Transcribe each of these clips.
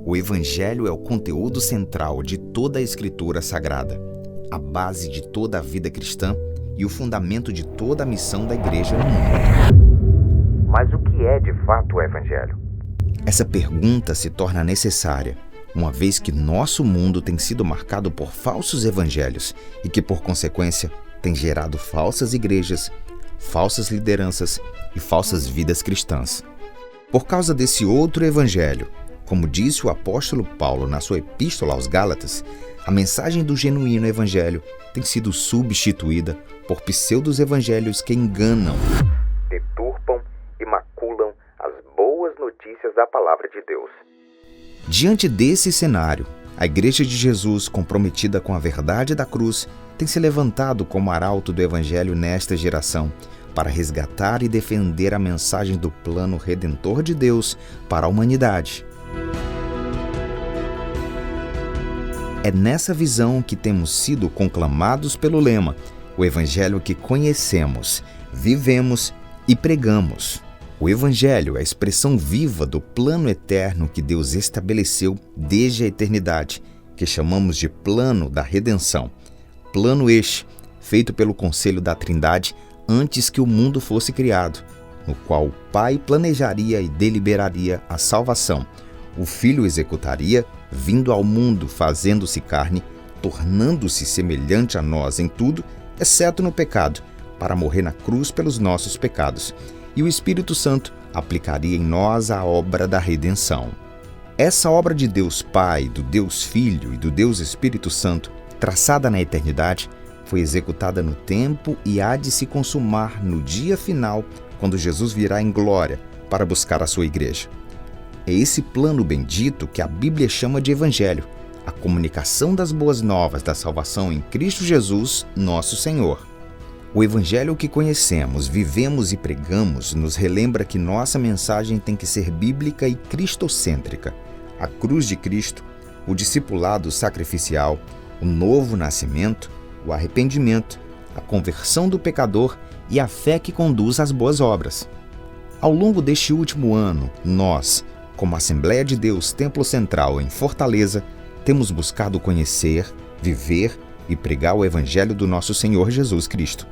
O Evangelho é o conteúdo central de toda a Escritura Sagrada, a base de toda a vida cristã e o fundamento de toda a missão da Igreja no mundo. Mas o que é de fato o Evangelho? Essa pergunta se torna necessária, uma vez que nosso mundo tem sido marcado por falsos evangelhos e que, por consequência, tem gerado falsas igrejas, falsas lideranças e falsas vidas cristãs. Por causa desse outro evangelho, como disse o apóstolo Paulo na sua epístola aos Gálatas, a mensagem do genuíno evangelho tem sido substituída por pseudos-evangelhos que enganam, Deturpam e maculam as boas notícias da palavra de Deus. Diante desse cenário, a Igreja de Jesus, comprometida com a verdade da cruz, tem se levantado como arauto do Evangelho nesta geração, para resgatar e defender a mensagem do plano redentor de Deus para a humanidade. É nessa visão que temos sido conclamados pelo lema, o Evangelho que conhecemos, vivemos e pregamos. O Evangelho é a expressão viva do plano eterno que Deus estabeleceu desde a eternidade, que chamamos de plano da redenção. Plano este, feito pelo Conselho da Trindade antes que o mundo fosse criado, no qual o Pai planejaria e deliberaria a salvação. O Filho executaria, vindo ao mundo fazendo-se carne, tornando-se semelhante a nós em tudo, exceto no pecado, para morrer na cruz pelos nossos pecados. E o Espírito Santo aplicaria em nós a obra da redenção. Essa obra de Deus Pai, do Deus Filho e do Deus Espírito Santo, traçada na eternidade, foi executada no tempo e há de se consumar no dia final, quando Jesus virá em glória para buscar a sua igreja. É esse plano bendito que a Bíblia chama de Evangelho, a comunicação das boas novas da salvação em Cristo Jesus, nosso Senhor. O Evangelho que conhecemos, vivemos e pregamos nos relembra que nossa mensagem tem que ser bíblica e cristocêntrica. A cruz de Cristo, o discipulado sacrificial, o novo nascimento, o arrependimento, a conversão do pecador e a fé que conduz às boas obras. Ao longo deste último ano, nós, como Assembleia de Deus Templo Central em Fortaleza, temos buscado conhecer, viver e pregar o Evangelho do nosso Senhor Jesus Cristo.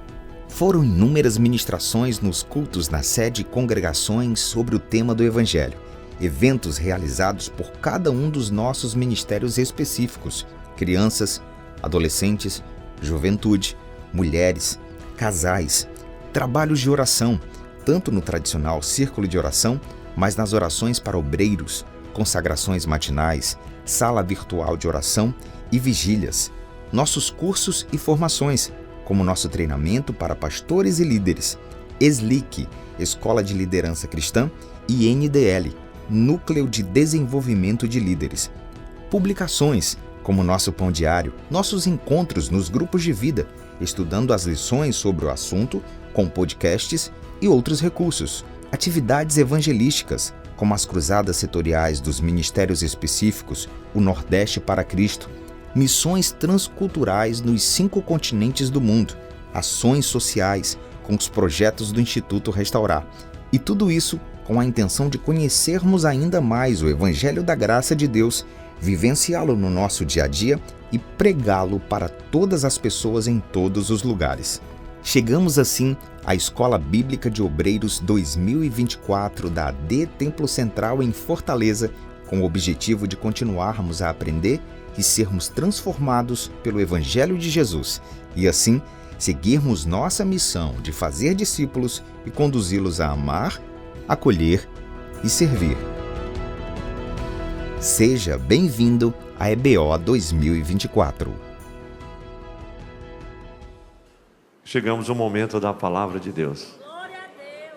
Foram inúmeras ministrações nos cultos na sede e congregações sobre o tema do Evangelho, eventos realizados por cada um dos nossos ministérios específicos, crianças, adolescentes, juventude, mulheres, casais, trabalhos de oração, tanto no tradicional círculo de oração, mas nas orações para obreiros, consagrações matinais, sala virtual de oração e vigílias, nossos cursos e formações, como nosso treinamento para pastores e líderes, ESLIC, Escola de Liderança Cristã, e NDL, Núcleo de Desenvolvimento de Líderes. Publicações, como nosso Pão Diário, nossos encontros nos grupos de vida, estudando as lições sobre o assunto, com podcasts e outros recursos. Atividades evangelísticas, como as cruzadas setoriais dos ministérios específicos, o Nordeste para Cristo, missões transculturais nos 5 continentes do mundo, ações sociais com os projetos do Instituto Restaurar. E tudo isso com a intenção de conhecermos ainda mais o Evangelho da Graça de Deus, vivenciá-lo no nosso dia a dia e pregá-lo para todas as pessoas em todos os lugares. Chegamos assim à Escola Bíblica de Obreiros 2024 da AD Templo Central em Fortaleza, com o objetivo de continuarmos a aprender e sermos transformados pelo Evangelho de Jesus, e assim seguirmos nossa missão de fazer discípulos e conduzi-los a amar, acolher e servir. Seja bem-vindo à EBO 2024. Chegamos ao momento da palavra de Deus.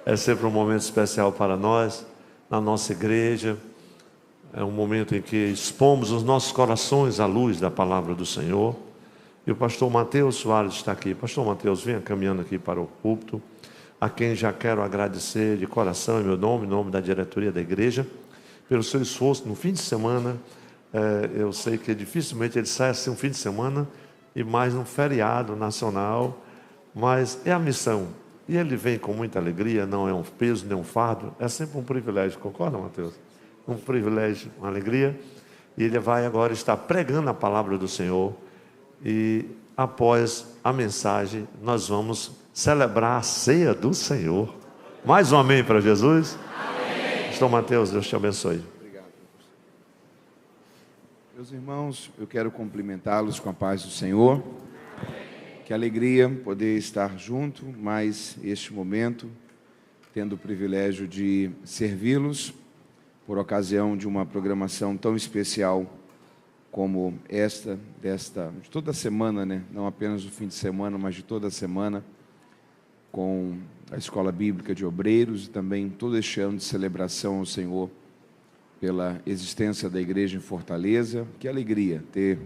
É sempre um momento especial para nós, na nossa igreja. É um momento em que expomos os nossos corações à luz da palavra do Senhor. E o pastor Mateus Soares está aqui. Pastor Mateus, venha caminhando aqui para o púlpito, a quem já quero agradecer de coração, em meu nome, em nome da diretoria da igreja, pelo seu esforço no fim de semana. Eu sei que dificilmente ele sai assim um fim de semana, e mais um feriado nacional, mas é a missão. E ele vem com muita alegria, não é um peso nem um fardo, é sempre um privilégio, concorda, Mateus? Um privilégio, uma alegria. E ele vai agora estar pregando a palavra do Senhor. E após a mensagem, nós vamos celebrar a ceia do Senhor. Mais um amém para Jesus? Amém. Pastor Mateus, Deus te abençoe. Obrigado. Meus irmãos, eu quero cumprimentá-los com a paz do Senhor. Que alegria poder estar junto, mais este momento, tendo o privilégio de servi-los, por ocasião de uma programação tão especial como de toda semana, né? Não apenas do fim de semana, mas de toda a semana, com a Escola Bíblica de Obreiros e também todo este ano de celebração ao Senhor pela existência da igreja em Fortaleza. Que alegria ter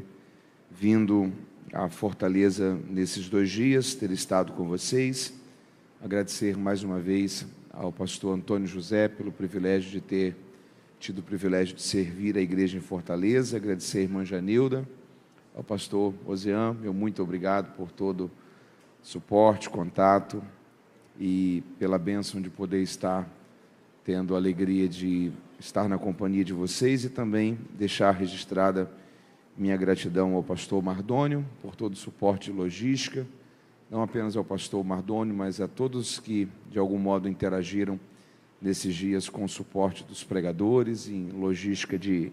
vindo a Fortaleza nesses 2 dias, ter estado com vocês. Agradecer mais uma vez ao pastor Antônio José pelo privilégio de ter tido o privilégio de servir a igreja em Fortaleza. Agradecer à irmã Janilda, ao pastor Ozean, meu muito obrigado por todo suporte, contato e pela bênção de poder estar tendo a alegria de estar na companhia de vocês e também deixar registrada minha gratidão ao pastor Mardônio por todo o suporte e logística, não apenas ao pastor Mardônio, mas a todos que de algum modo interagiram nesses dias com o suporte dos pregadores, em logística de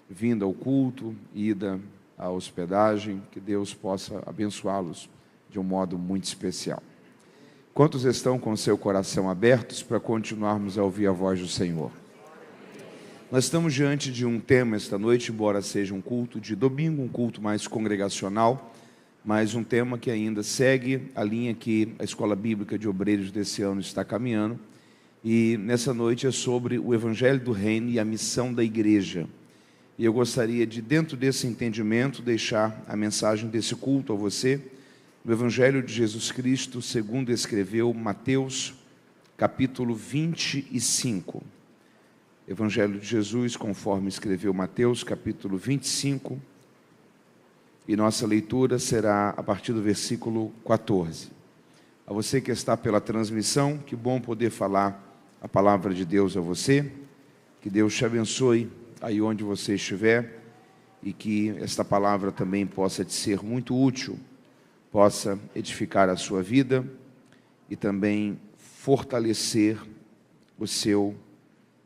vinda ao culto, ida à hospedagem. Que Deus possa abençoá-los de um modo muito especial. Quantos estão com seu coração abertos para continuarmos a ouvir a voz do Senhor? Nós estamos diante de um tema esta noite, embora seja um culto de domingo, um culto mais congregacional, mas um tema que ainda segue a linha que a Escola Bíblica de Obreiros desse ano está caminhando. E nessa noite é sobre o Evangelho do Reino e a missão da igreja. E eu gostaria de, dentro desse entendimento, deixar a mensagem desse culto a você, no Evangelho de Jesus Cristo, segundo escreveu Mateus, capítulo 25. Evangelho de Jesus, conforme escreveu Mateus, capítulo 25. E nossa leitura será a partir do versículo 14. A você que está pela transmissão, que bom poder falar a palavra de Deus a você. Que Deus te abençoe aí onde você estiver e que esta palavra também possa te ser muito útil, possa edificar a sua vida e também fortalecer o seu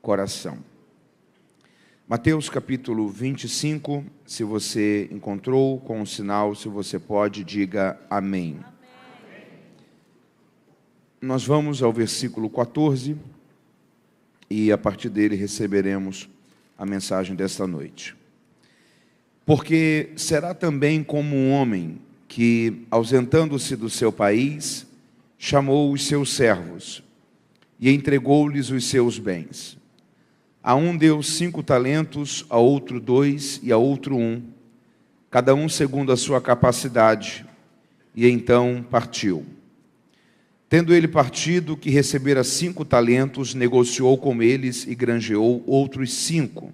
coração. Mateus capítulo 25, se você encontrou com um sinal, se você pode, diga amém. Nós vamos ao versículo 14 e a partir dele receberemos a mensagem desta noite. Porque será também como um homem que, ausentando-se do seu país, chamou os seus servos e entregou-lhes os seus bens. A um deu 5 talentos, a outro 2 e a outro 1, cada um segundo a sua capacidade, e então partiu. Tendo ele partido, que recebera 5 talentos, negociou com eles e granjeou outros 5.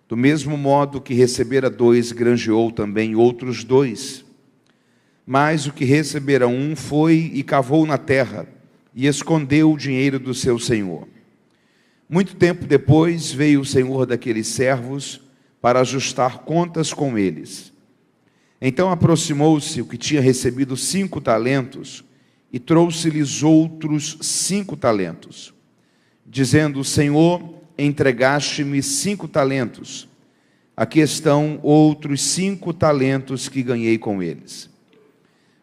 Do mesmo modo que recebera 2, granjeou também outros 2. Mas o que recebera 1 foi e cavou na terra, e escondeu o dinheiro do seu senhor. Muito tempo depois veio o senhor daqueles servos para ajustar contas com eles. Então aproximou-se o que tinha recebido 5 talentos, e trouxe-lhes outros 5 talentos, dizendo: Senhor, entregaste-me 5 talentos, aqui estão outros 5 talentos que ganhei com eles.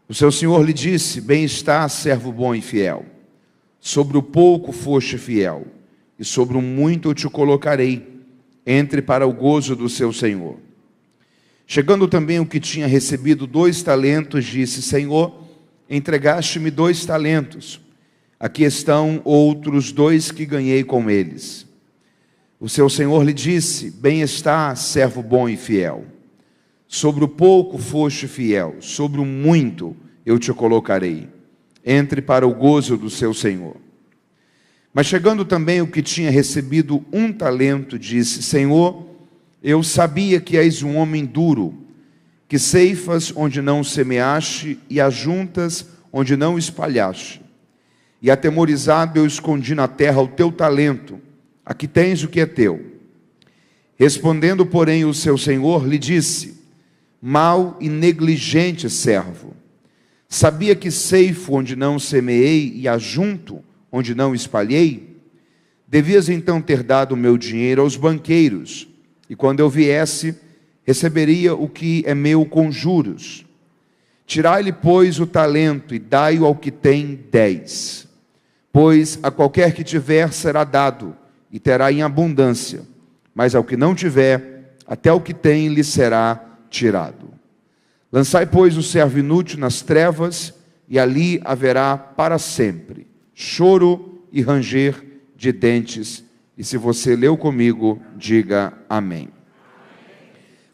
O seu senhor lhe disse: bem está, servo bom e fiel, sobre o pouco foste fiel, e sobre o muito eu te colocarei, entre para o gozo do seu senhor. Chegando também o que tinha recebido 2 talentos, disse: Senhor, entregaste-me 2 talentos, aqui estão outros 2 que ganhei com eles. O seu senhor lhe disse: bem está, servo bom e fiel, sobre o pouco foste fiel, sobre o muito eu te colocarei, entre para o gozo do seu senhor. Mas chegando também o que tinha recebido 1 talento, disse: Senhor, eu sabia que és um homem duro, que ceifas onde não semeaste e ajuntas onde não espalhaste. E atemorizado eu escondi na terra o teu talento, aqui tens o que é teu. Respondendo, porém, o seu senhor lhe disse: mau e negligente servo, sabia que ceifo onde não semeei e ajunto onde não espalhei? Devias então ter dado o meu dinheiro aos banqueiros, e quando eu viesse, receberia o que é meu com juros. Tirai-lhe, pois, o talento e dai-o ao que tem 10. Pois a qualquer que tiver será dado, e terá em abundância, mas ao que não tiver, até o que tem lhe será tirado. Lançai, pois, o servo inútil nas trevas, e ali haverá para sempre choro e ranger de dentes. E se você leu comigo, diga amém.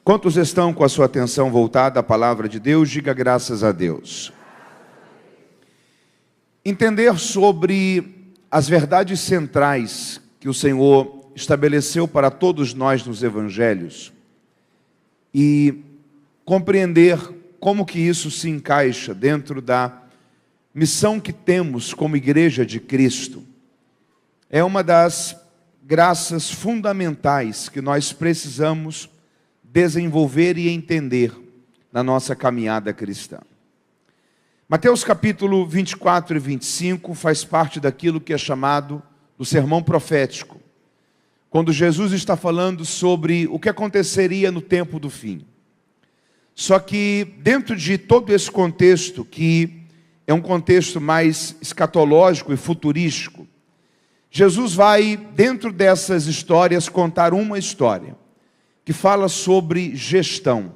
Quantos estão com a sua atenção voltada à palavra de Deus? Diga graças a Deus. Entender sobre as verdades centrais que o Senhor estabeleceu para todos nós nos evangelhos e compreender como que isso se encaixa dentro da missão que temos como igreja de Cristo é uma das graças fundamentais que nós precisamos desenvolver e entender na nossa caminhada cristã. Mateus capítulo 24 e 25 faz parte daquilo que é chamado do sermão profético, quando Jesus está falando sobre o que aconteceria no tempo do fim. Só que dentro de todo esse contexto, que é um contexto mais escatológico e futurístico, Jesus vai, dentro dessas histórias, contar uma história que fala sobre gestão,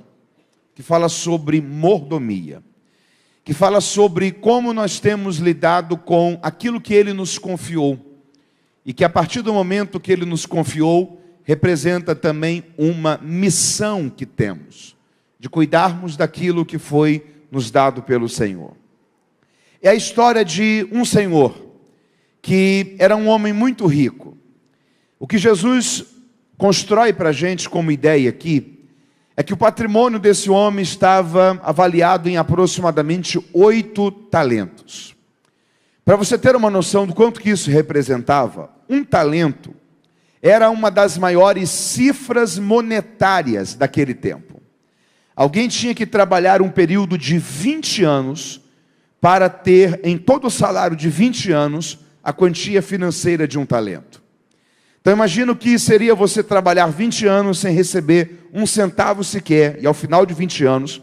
que fala sobre mordomia, que fala sobre como nós temos lidado com aquilo que Ele nos confiou, e que a partir do momento que Ele nos confiou, representa também uma missão que temos, de cuidarmos daquilo que foi nos dado pelo Senhor. É a história de um senhor, que era um homem muito rico. O que Jesus constrói para a gente como ideia aqui, é que o patrimônio desse homem estava avaliado em aproximadamente 8 talentos. Para você ter uma noção do quanto que isso representava, um talento era uma das maiores cifras monetárias daquele tempo. Alguém tinha que trabalhar um período de 20 anos para ter, em todo o salário de 20 anos, a quantia financeira de um talento. Então imagina o que seria você trabalhar 20 anos sem receber um centavo sequer, e ao final de 20 anos,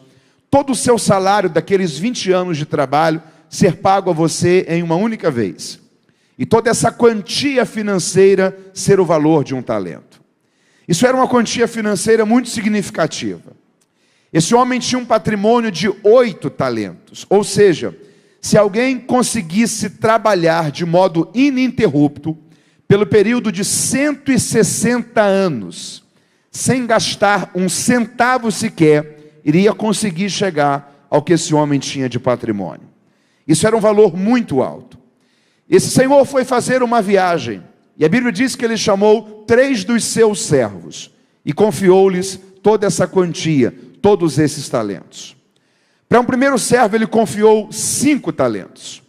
todo o seu salário daqueles 20 anos de trabalho ser pago a você em uma única vez. E toda essa quantia financeira ser o valor de um talento. Isso era uma quantia financeira muito significativa. Esse homem tinha um patrimônio de 8 talentos, ou seja, se alguém conseguisse trabalhar de modo ininterrupto, pelo período de 160 anos, sem gastar um centavo sequer, iria conseguir chegar ao que esse homem tinha de patrimônio. Isso era um valor muito alto. Esse senhor foi fazer uma viagem, e a Bíblia diz que ele chamou 3 dos seus servos, e confiou-lhes toda essa quantia, todos esses talentos. Para um primeiro servo ele confiou 5 talentos.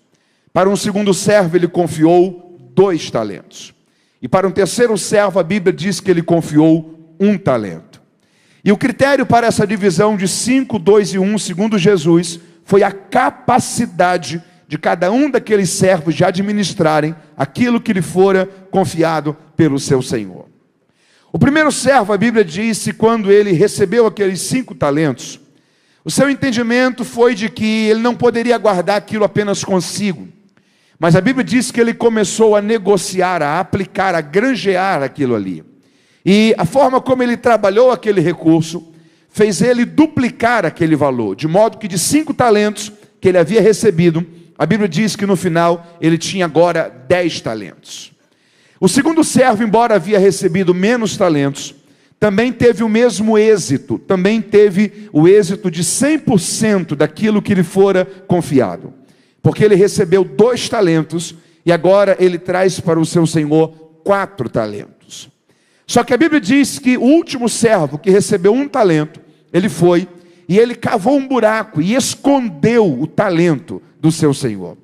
Para um segundo servo ele confiou 2 talentos. E para um terceiro servo a Bíblia diz que ele confiou 1 talento. E o critério para essa divisão de 5, 2 e 1, segundo Jesus, foi a capacidade de cada um daqueles servos de administrarem aquilo que lhe fora confiado pelo seu Senhor. O primeiro servo, a Bíblia diz, que quando ele recebeu aqueles 5 talentos, o seu entendimento foi de que ele não poderia guardar aquilo apenas consigo. Mas a Bíblia diz que ele começou a negociar, a aplicar, a granjear aquilo ali. E a forma como ele trabalhou aquele recurso, fez ele duplicar aquele valor. De modo que de 5 talentos que ele havia recebido, a Bíblia diz que no final ele tinha agora 10 talentos. O segundo servo, embora havia recebido menos talentos, também teve o mesmo êxito, também teve o êxito de 100% daquilo que lhe fora confiado. Porque ele recebeu 2 talentos e agora ele traz para o seu senhor 4 talentos. Só que a Bíblia diz que o último servo que recebeu 1 talento, ele foi e ele cavou um buraco e escondeu o talento do seu senhor.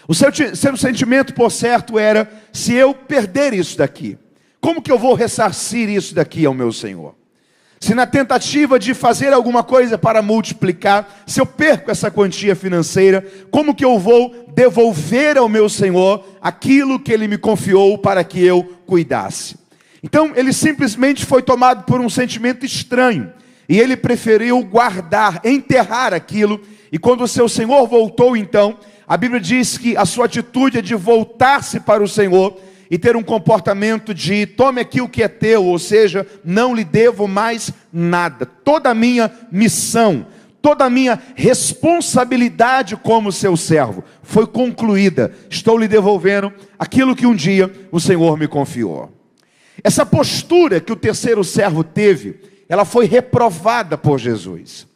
O seu sentimento, por certo, era: se eu perder isso daqui, como que eu vou ressarcir isso daqui ao meu Senhor? Se na tentativa de fazer alguma coisa para multiplicar, se eu perco essa quantia financeira, como que eu vou devolver ao meu Senhor aquilo que Ele me confiou para que eu cuidasse? Então ele simplesmente foi tomado por um sentimento estranho, e ele preferiu guardar, enterrar aquilo. E quando o seu Senhor voltou então, a Bíblia diz que a sua atitude é de voltar-se para o Senhor e ter um comportamento de tome aqui o que é teu, ou seja, não lhe devo mais nada. Toda a minha missão, toda a minha responsabilidade como seu servo foi concluída. Estou lhe devolvendo aquilo que um dia o Senhor me confiou. Essa postura que o terceiro servo teve, ela foi reprovada por Jesus.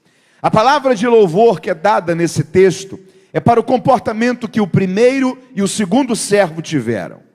A palavra de louvor que é dada nesse texto é para o comportamento que o primeiro e o segundo servo tiveram.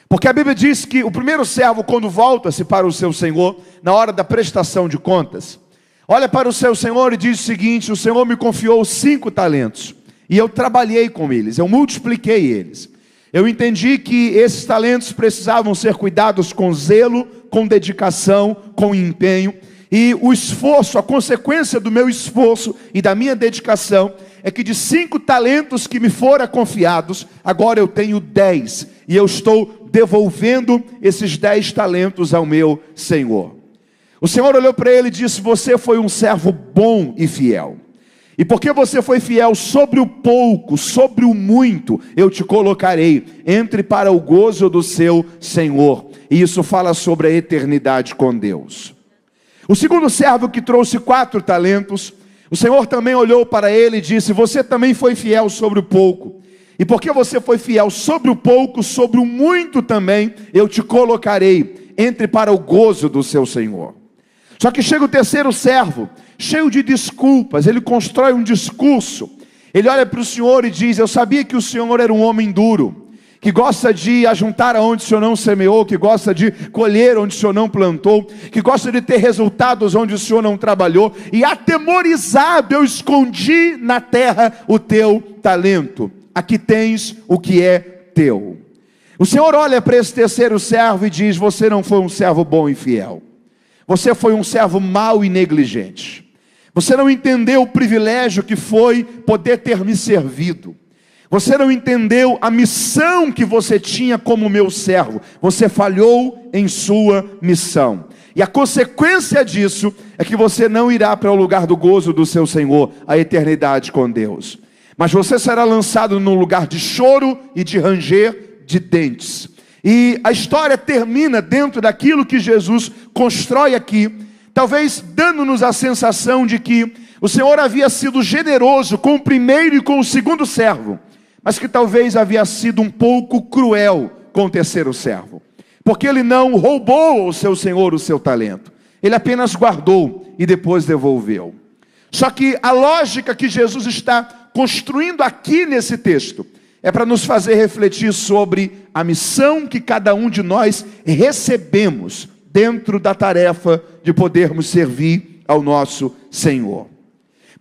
Porque a Bíblia diz que o primeiro servo, quando volta-se para o seu Senhor, na hora da prestação de contas, olha para o seu Senhor e diz o seguinte: o Senhor me confiou 5 talentos, e eu trabalhei com eles, eu multipliquei eles. Eu entendi que esses talentos precisavam ser cuidados com zelo, com dedicação, com empenho. E o esforço, a consequência do meu esforço e da minha dedicação é que de 5 talentos que me foram confiados, agora eu tenho 10. E eu estou devolvendo esses 10 talentos ao meu Senhor. O Senhor olhou para ele e disse: você foi um servo bom e fiel. E porque você foi fiel sobre o pouco, sobre o muito, eu te colocarei. Entre para o gozo do seu Senhor. E isso fala sobre a eternidade com Deus. O segundo servo, que trouxe 4 talentos, o Senhor também olhou para ele e disse: você também foi fiel sobre o pouco. E porque você foi fiel sobre o pouco, sobre o muito também, eu te colocarei. Entre para o gozo do seu Senhor. Só que chega o terceiro servo, cheio de desculpas. Ele constrói um discurso. Ele olha para o Senhor e diz: eu sabia que o Senhor era um homem duro, que gosta de ajuntar aonde o Senhor não semeou, que gosta de colher onde o Senhor não plantou, que gosta de ter resultados onde o Senhor não trabalhou, e atemorizado eu escondi na terra o teu talento. Aqui tens o que é teu. O Senhor olha para esse terceiro servo e diz: você não foi um servo bom e fiel. Você foi um servo mau e negligente. Você não entendeu o privilégio que foi poder ter me servido. Você não entendeu a missão que você tinha como meu servo. Você falhou em sua missão. E a consequência disso é que você não irá para o lugar do gozo do seu Senhor, a eternidade com Deus. Mas você será lançado num lugar de choro e de ranger de dentes. E a história termina dentro daquilo que Jesus constrói aqui, talvez dando-nos a sensação de que o Senhor havia sido generoso com o primeiro e com o segundo servo, mas que talvez havia sido um pouco cruel com o terceiro servo, porque ele não roubou ao seu Senhor o seu talento, ele apenas guardou e depois devolveu. Só que a lógica que Jesus está construindo aqui nesse texto é para nos fazer refletir sobre a missão que cada um de nós recebemos dentro da tarefa de podermos servir ao nosso Senhor.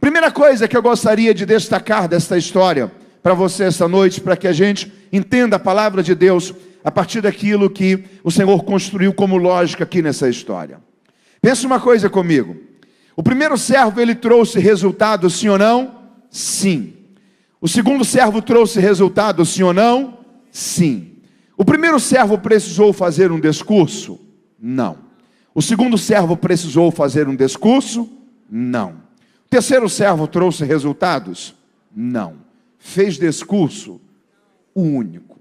Primeira coisa que eu gostaria de destacar desta história para você esta noite, para que a gente entenda a palavra de Deus a partir daquilo que o Senhor construiu como lógica aqui nessa história. Pensa uma coisa comigo. O primeiro servo, ele trouxe resultado, sim ou não? Sim. O segundo servo trouxe resultado, sim ou não? Sim. O primeiro servo precisou fazer um discurso? Não. O segundo servo precisou fazer um discurso? Não. O terceiro servo trouxe resultados? Não. Fez discurso? O único.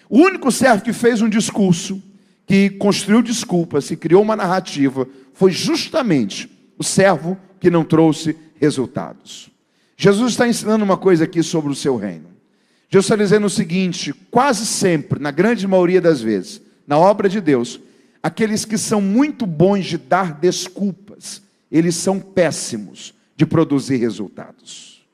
O único servo que fez um discurso, que construiu desculpas e criou uma narrativa, foi justamente o servo que não trouxe resultados. Jesus está ensinando uma coisa aqui sobre o seu reino. Jesus está dizendo o seguinte: quase sempre, na grande maioria das vezes, na obra de Deus, aqueles que são muito bons de dar desculpas, eles são péssimos de produzir resultados.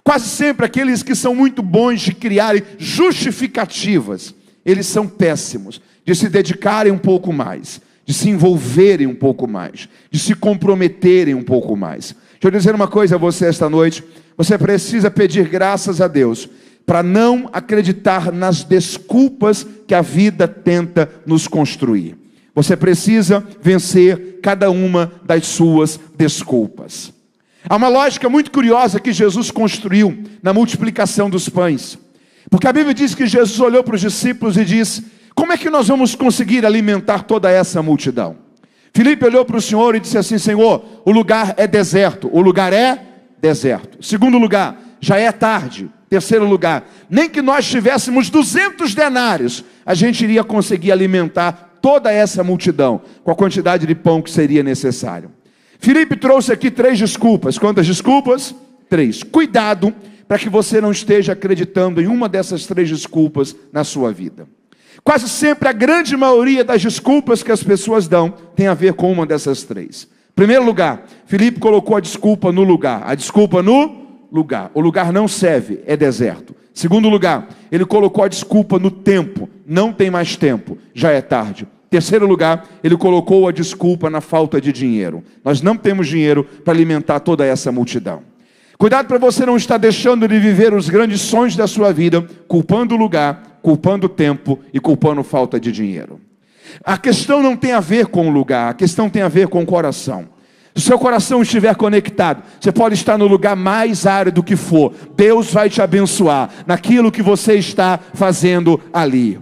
Quase sempre aqueles que são muito bons de criarem justificativas, eles são péssimos de se dedicarem um pouco mais, de se envolverem um pouco mais, de se comprometerem um pouco mais. Deixa eu dizer uma coisa a você esta noite: você precisa pedir graças a Deus para não acreditar nas desculpas que a vida tenta nos construir. Você precisa vencer cada uma das suas desculpas. Há uma lógica muito curiosa que Jesus construiu na multiplicação dos pães. Porque a Bíblia diz que Jesus olhou para os discípulos e disse: como é que nós vamos conseguir alimentar toda essa multidão? Filipe olhou para o Senhor e disse assim: Senhor, o lugar é deserto. O lugar é deserto. Segundo lugar, já é tarde. Terceiro lugar, nem que nós tivéssemos 200 denários, a gente iria conseguir alimentar toda essa multidão com a quantidade de pão que seria necessário. Filipe trouxe aqui 3 desculpas. Quantas desculpas? 3. Cuidado para que você não esteja acreditando em uma dessas 3 desculpas na sua vida. Quase sempre a grande maioria das desculpas que as pessoas dão tem a ver com uma dessas 3. Primeiro lugar, Filipe colocou a desculpa no lugar. A desculpa no lugar. O lugar não serve, é deserto. Segundo lugar, ele colocou a desculpa no tempo. Não tem mais tempo, já é tarde. Terceiro lugar, ele colocou a desculpa na falta de dinheiro. Nós não temos dinheiro para alimentar toda essa multidão. Cuidado para você não estar deixando de viver os grandes sonhos da sua vida, culpando o lugar, culpando o tempo e culpando falta de dinheiro. A questão não tem a ver com o lugar, a questão tem a ver com o coração. Se o seu coração estiver conectado, você pode estar no lugar mais árido que for. Deus vai te abençoar naquilo que você está fazendo ali.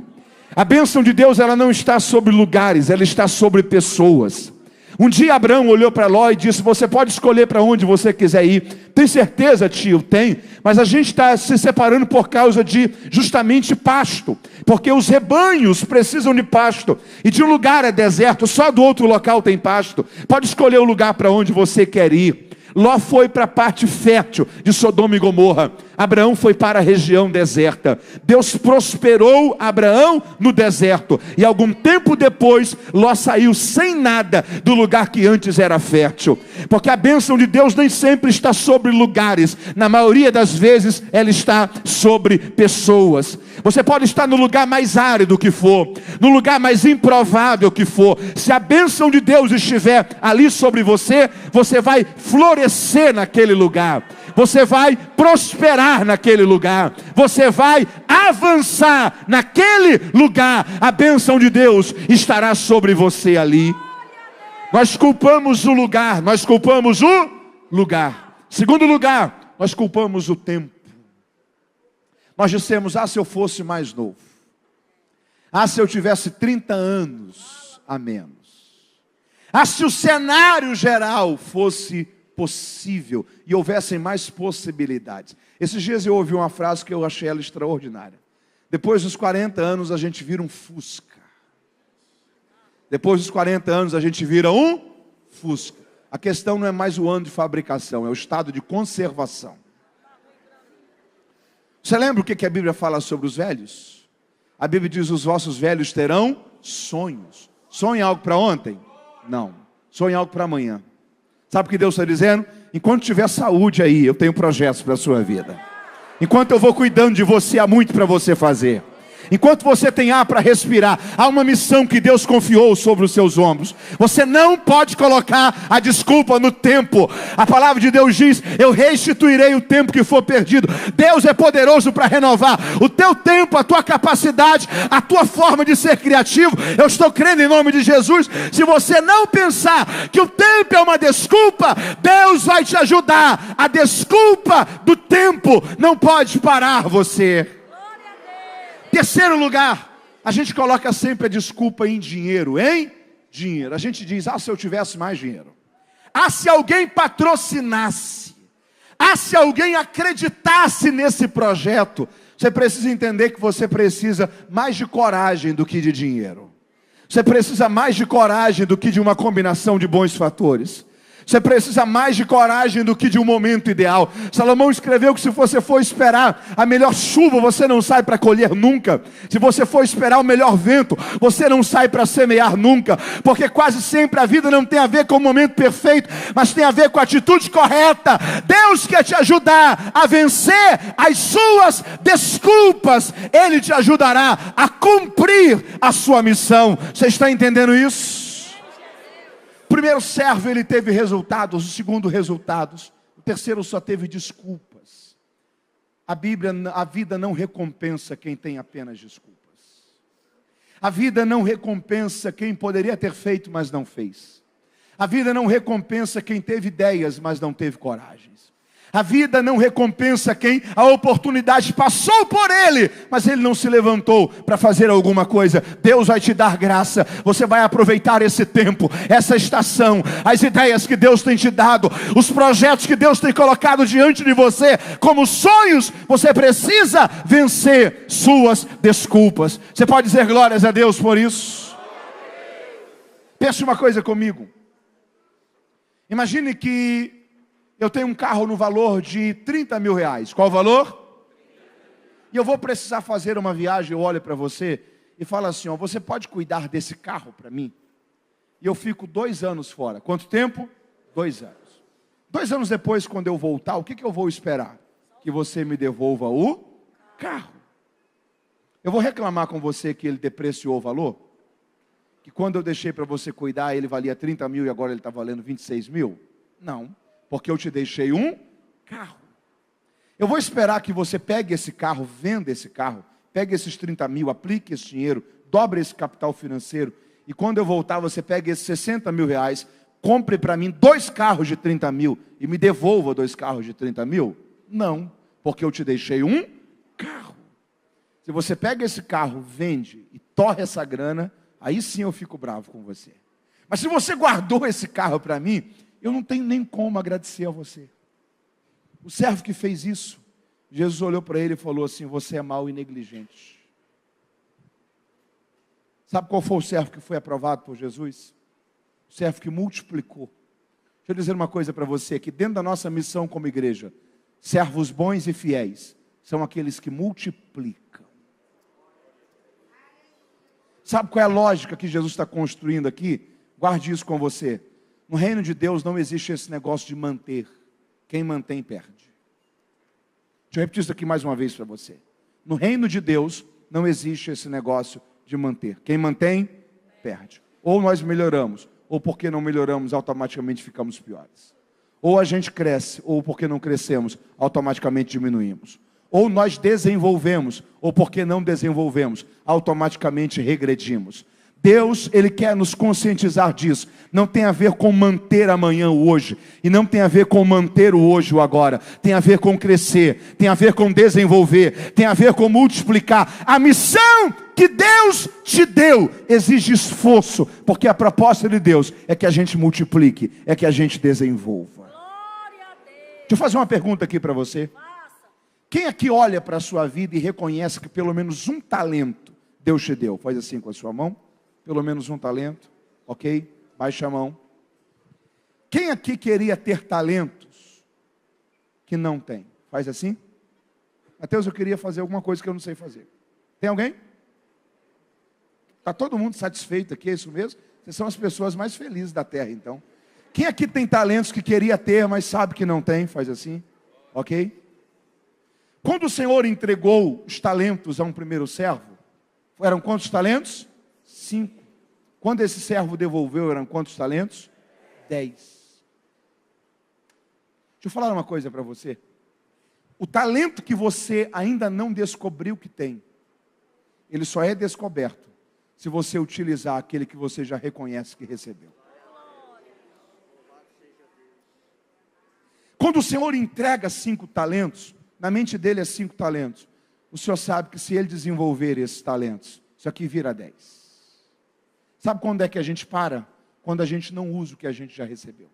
A bênção de Deus, ela não está sobre lugares, ela está sobre pessoas. Um dia Abraão olhou para Ló e disse: você pode escolher para onde você quiser ir. Tem certeza, tio? Tem. Mas a gente está se separando por causa de justamente pasto. Porque os rebanhos precisam de pasto. E de um lugar é deserto, só do outro local tem pasto. Pode escolher o lugar para onde você quer ir. Ló foi para a parte fértil de Sodoma e Gomorra. Abraão foi para a região deserta. Deus prosperou Abraão no deserto. E algum tempo depois, Ló saiu sem nada do lugar que antes era fértil. Porque a bênção de Deus nem sempre está sobre lugares. Na maioria das vezes, ela está sobre pessoas. Você pode estar no lugar mais árido que for, no lugar mais improvável que for. Se a bênção de Deus estiver ali sobre você, você vai florescer naquele lugar. Você vai prosperar naquele lugar. Você vai avançar naquele lugar. A bênção de Deus estará sobre você ali. Nós culpamos o lugar. Nós culpamos o lugar. Segundo lugar, nós culpamos o tempo. Nós dissemos: se eu fosse mais novo. Se eu tivesse 30 anos a menos. Se o cenário geral fosse possível e houvessem mais possibilidades. Esses dias eu ouvi uma frase que eu achei ela extraordinária. Depois dos 40 anos a gente vira um Fusca. Depois dos 40 anos a gente vira um Fusca. A questão não é mais o ano de fabricação, é o estado de conservação. Você lembra o que a Bíblia fala sobre os velhos? A Bíblia diz: os vossos velhos terão sonhos. Sonha algo para ontem? Não. Sonha algo para amanhã. Sabe o que Deus está dizendo? Enquanto tiver saúde aí, eu tenho projetos para a sua vida. Enquanto eu vou cuidando de você, há muito para você fazer. Enquanto você tem ar para respirar, há uma missão que Deus confiou sobre os seus ombros. Você não pode colocar a desculpa no tempo. A palavra de Deus diz: eu restituirei o tempo que for perdido. Deus é poderoso para renovar o teu tempo, a tua capacidade, a tua forma de ser criativo. Eu estou crendo em nome de Jesus. Se você não pensar que o tempo é uma desculpa, Deus vai te ajudar. A desculpa do tempo não pode parar você. Terceiro lugar, a gente coloca sempre a desculpa em dinheiro, hein? Dinheiro. A gente diz: se eu tivesse mais dinheiro. Se alguém patrocinasse. Se alguém acreditasse nesse projeto. Você precisa entender que você precisa mais de coragem do que de dinheiro. Você precisa mais de coragem do que de uma combinação de bons fatores. Você precisa mais de coragem do que de um momento ideal. Salomão escreveu que se você for esperar a melhor chuva, você não sai para colher nunca. Se você for esperar o melhor vento, você não sai para semear nunca. Porque quase sempre a vida não tem a ver com o momento perfeito, mas tem a ver com a atitude correta. Deus quer te ajudar a vencer as suas desculpas. Ele te ajudará a cumprir a sua missão. Você está entendendo isso? O primeiro servo, ele teve resultados. O segundo, resultados. O terceiro só teve desculpas. A vida não recompensa quem tem apenas desculpas. A vida não recompensa quem poderia ter feito, mas não fez. A vida não recompensa quem teve ideias, mas não teve coragens. A vida não recompensa quem a oportunidade passou por ele, mas ele não se levantou para fazer alguma coisa. Deus vai te dar graça. Você vai aproveitar esse tempo, essa estação, as ideias que Deus tem te dado, os projetos que Deus tem colocado diante de você como sonhos. Você precisa vencer suas desculpas. Você pode dizer glórias a Deus por isso? Pense uma coisa comigo. Imagine que eu tenho um carro no valor de 30 mil reais. Qual o valor? E eu vou precisar fazer uma viagem. Eu olho para você e falo assim, ó, você pode cuidar desse carro para mim? E eu fico 2 anos fora. Quanto tempo? 2 anos. 2 anos depois, quando eu voltar, o que eu vou esperar? Que você me devolva o carro. Eu vou reclamar com você que ele depreciou o valor? Que quando eu deixei para você cuidar, ele valia 30 mil e agora ele está valendo 26 mil? Não. Porque eu te deixei um carro. Eu vou esperar que você pegue esse carro, venda esse carro, pegue esses 30 mil, aplique esse dinheiro, dobre esse capital financeiro, e quando eu voltar, você pegue esses 60 mil reais, compre para mim 2 carros de 30 mil e me devolva 2 carros de 30 mil? Não, porque eu te deixei um carro. Se você pega esse carro, vende e torre essa grana, aí sim eu fico bravo com você. Mas se você guardou esse carro para mim, eu não tenho nem como agradecer a você. O servo que fez isso, Jesus olhou para ele e falou assim, você é mau e negligente. Sabe qual foi o servo que foi aprovado por Jesus? O servo que multiplicou. Deixa eu dizer uma coisa para você, que dentro da nossa missão como igreja, servos bons e fiéis, são aqueles que multiplicam. Sabe qual é a lógica que Jesus está construindo aqui? Guarde isso com você. No reino de Deus não existe esse negócio de manter. Quem mantém, perde. Deixa eu repetir isso aqui mais uma vez para você. No reino de Deus não existe esse negócio de manter. Quem mantém, perde. Ou nós melhoramos, ou porque não melhoramos, automaticamente ficamos piores. Ou a gente cresce, ou porque não crescemos, automaticamente diminuímos. Ou nós desenvolvemos, ou porque não desenvolvemos, automaticamente regredimos. Deus, Ele quer nos conscientizar disso. Não tem a ver com manter amanhã o hoje. E não tem a ver com manter o hoje o agora. Tem a ver com crescer. Tem a ver com desenvolver. Tem a ver com multiplicar. A missão que Deus te deu exige esforço. Porque a proposta de Deus é que a gente multiplique. É que a gente desenvolva. Deixa eu fazer uma pergunta aqui para você. Quem aqui olha para a sua vida e reconhece que pelo menos um talento Deus te deu? Faz assim com a sua mão. Pelo menos um talento, ok? Baixa a mão. Quem aqui queria ter talentos que não tem? Faz assim. Mateus, eu queria fazer alguma coisa que eu não sei fazer. Tem alguém? Está todo mundo satisfeito aqui, é isso mesmo? Vocês são as pessoas mais felizes da terra, então. Quem aqui tem talentos que queria ter, mas sabe que não tem? Faz assim, ok? Quando o Senhor entregou os talentos a um primeiro servo, eram quantos talentos? 5. Quando esse servo devolveu, eram quantos talentos? 10. Deixa eu falar uma coisa para você. O talento que você ainda não descobriu que tem, ele só é descoberto se você utilizar aquele que você já reconhece que recebeu. Quando o Senhor entrega 5 talentos, na mente dele é 5 talentos. O Senhor sabe que se ele desenvolver esses talentos, isso aqui vira 10. Sabe quando é que a gente para? Quando a gente não usa o que a gente já recebeu.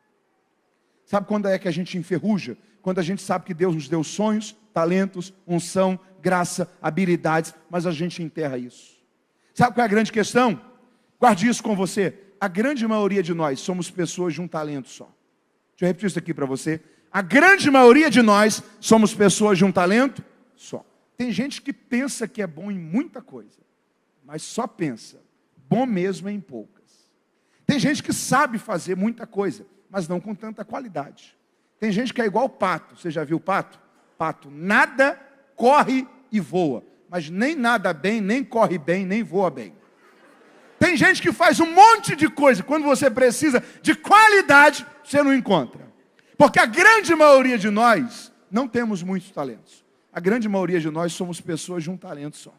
Sabe quando é que a gente enferruja? Quando a gente sabe que Deus nos deu sonhos, talentos, unção, graça, habilidades, mas a gente enterra isso. Sabe qual é a grande questão? Guarde isso com você. A grande maioria de nós somos pessoas de um talento só. Deixa eu repetir isso aqui para você. A grande maioria de nós somos pessoas de um talento só. Tem gente que pensa que é bom em muita coisa, mas só pensa. Bom mesmo é em poucas. Tem gente que sabe fazer muita coisa, mas não com tanta qualidade. Tem gente que é igual pato. Você já viu pato? Pato nada, corre e voa. Mas nem nada bem, nem corre bem, nem voa bem. Tem gente que faz um monte de coisa. Quando você precisa de qualidade, você não encontra. Porque a grande maioria de nós não temos muitos talentos. A grande maioria de nós somos pessoas de um talento só.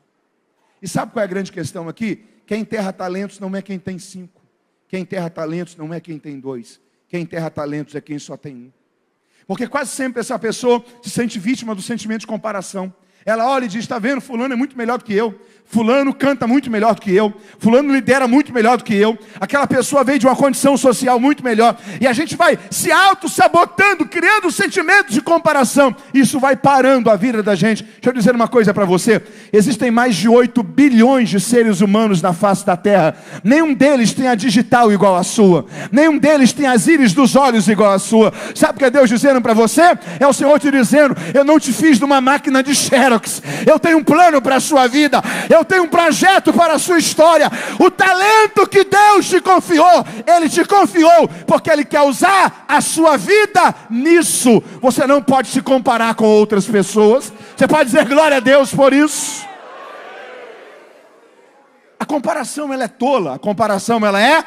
E sabe qual é a grande questão aqui? quem enterra talentos não é quem tem 5. Quem enterra talentos não é quem tem 2. Quem enterra talentos é quem só tem 1. Porque quase sempre essa pessoa se sente vítima do sentimento de comparação. Ela olha e diz, está vendo, fulano é muito melhor do que eu. Fulano canta muito melhor do que eu. Fulano lidera muito melhor do que eu. Aquela pessoa veio de uma condição social muito melhor. E a gente vai se auto-sabotando, criando sentimentos de comparação. Isso vai parando a vida da gente. Deixa eu dizer uma coisa para você. Existem mais de 8 bilhões de seres humanos na face da Terra. Nenhum deles tem a digital igual à sua. Nenhum deles tem as íris dos olhos igual à sua. Sabe o que é Deus dizendo para você? É o Senhor te dizendo, eu não te fiz de uma máquina de Xerox. Eu tenho um plano para a sua vida. Eu tenho um projeto para a sua história. O talento que Deus te confiou, Ele te confiou, porque Ele quer usar a sua vida nisso. Você não pode se comparar com outras pessoas. Você pode dizer glória a Deus por isso? A comparação ela é tola. A comparação ela é...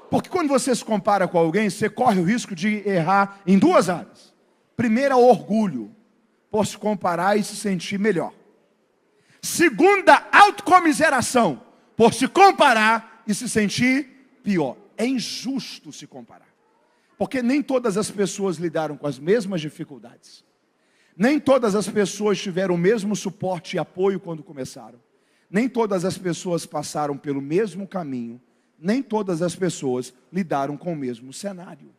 Porque quando você se compara com alguém, você corre o risco de errar em 2 áreas. Primeira, o orgulho, por se comparar e se sentir melhor. Segunda, autocomiseração, por se comparar e se sentir pior. É injusto se comparar, porque nem todas as pessoas lidaram com as mesmas dificuldades. Nem todas as pessoas tiveram o mesmo suporte e apoio quando começaram. Nem todas as pessoas passaram pelo mesmo caminho. Nem todas as pessoas lidaram com o mesmo cenário.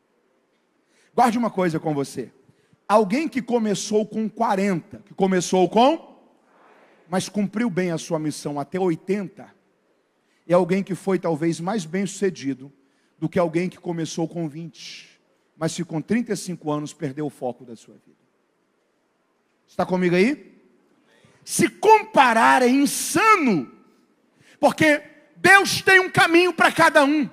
Guarde uma coisa com você. Alguém que começou com 40, mas cumpriu bem a sua missão até 80, é alguém que foi talvez mais bem sucedido do que alguém que começou com 20, mas se com 35 anos perdeu o foco da sua vida. Está comigo aí? Se comparar é insano, porque Deus tem um caminho para cada um.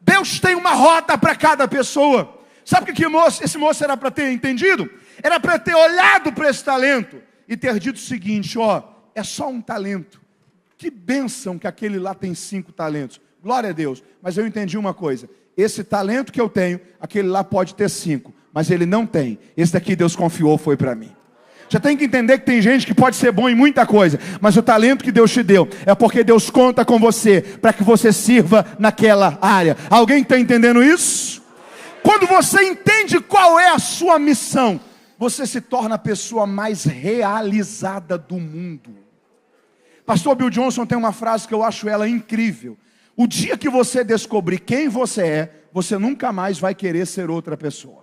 Deus tem uma rota para cada pessoa. Sabe o que esse moço era para ter entendido? Era para ter olhado para esse talento e ter dito o seguinte, ó, é só um talento. Que bênção que aquele lá tem 5 talentos. Glória a Deus. Mas eu entendi uma coisa. Esse talento que eu tenho, aquele lá pode ter 5, mas ele não tem. Esse daqui Deus confiou, foi para mim. Você tem que entender que tem gente que pode ser bom em muita coisa, mas o talento que Deus te deu é porque Deus conta com você, para que você sirva naquela área. Alguém está entendendo isso? Quando você entende qual é a sua missão, você se torna a pessoa mais realizada do mundo. Pastor Bill Johnson tem uma frase que eu acho ela incrível. O dia que você descobrir quem você é, você nunca mais vai querer ser outra pessoa.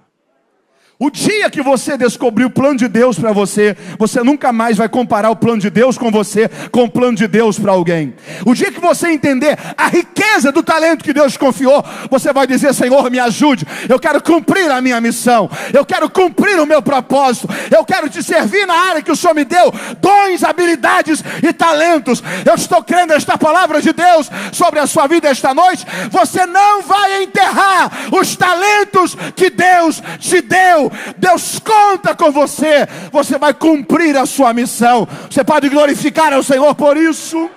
O dia que você descobrir o plano de Deus para você, você nunca mais vai comparar o plano de Deus com você, com o plano de Deus para alguém. O dia que você entender a riqueza do talento que Deus te confiou, você vai dizer, Senhor, me ajude, eu quero cumprir a minha missão, eu quero cumprir o meu propósito, eu quero te servir na área que o Senhor me deu, dons, habilidades e talentos. Eu estou crendo esta palavra de Deus sobre a sua vida esta noite. Você não vai enterrar os talentos que Deus te deu. Deus conta com você. Você vai cumprir a sua missão. Você pode glorificar ao Senhor por isso.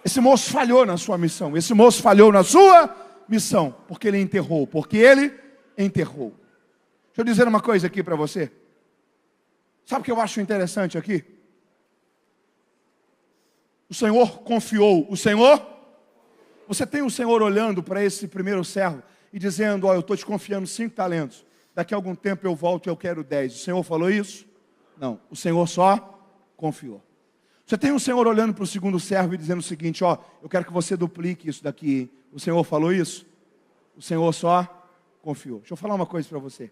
Esse moço falhou na sua missão. Esse moço falhou na sua missão, porque ele enterrou. Deixa eu dizer uma coisa aqui para você. Sabe o que eu acho interessante aqui? O Senhor confiou. Você tem o Senhor olhando para esse primeiro servo e dizendo, ó, eu estou te confiando 5 talentos. Daqui a algum tempo eu volto e eu quero 10. O Senhor falou isso? Não, o Senhor só confiou. Você tem o Senhor olhando para o segundo servo e dizendo o seguinte, ó, eu quero que você duplique isso daqui. O Senhor falou isso? O Senhor só confiou. Deixa eu falar uma coisa para você.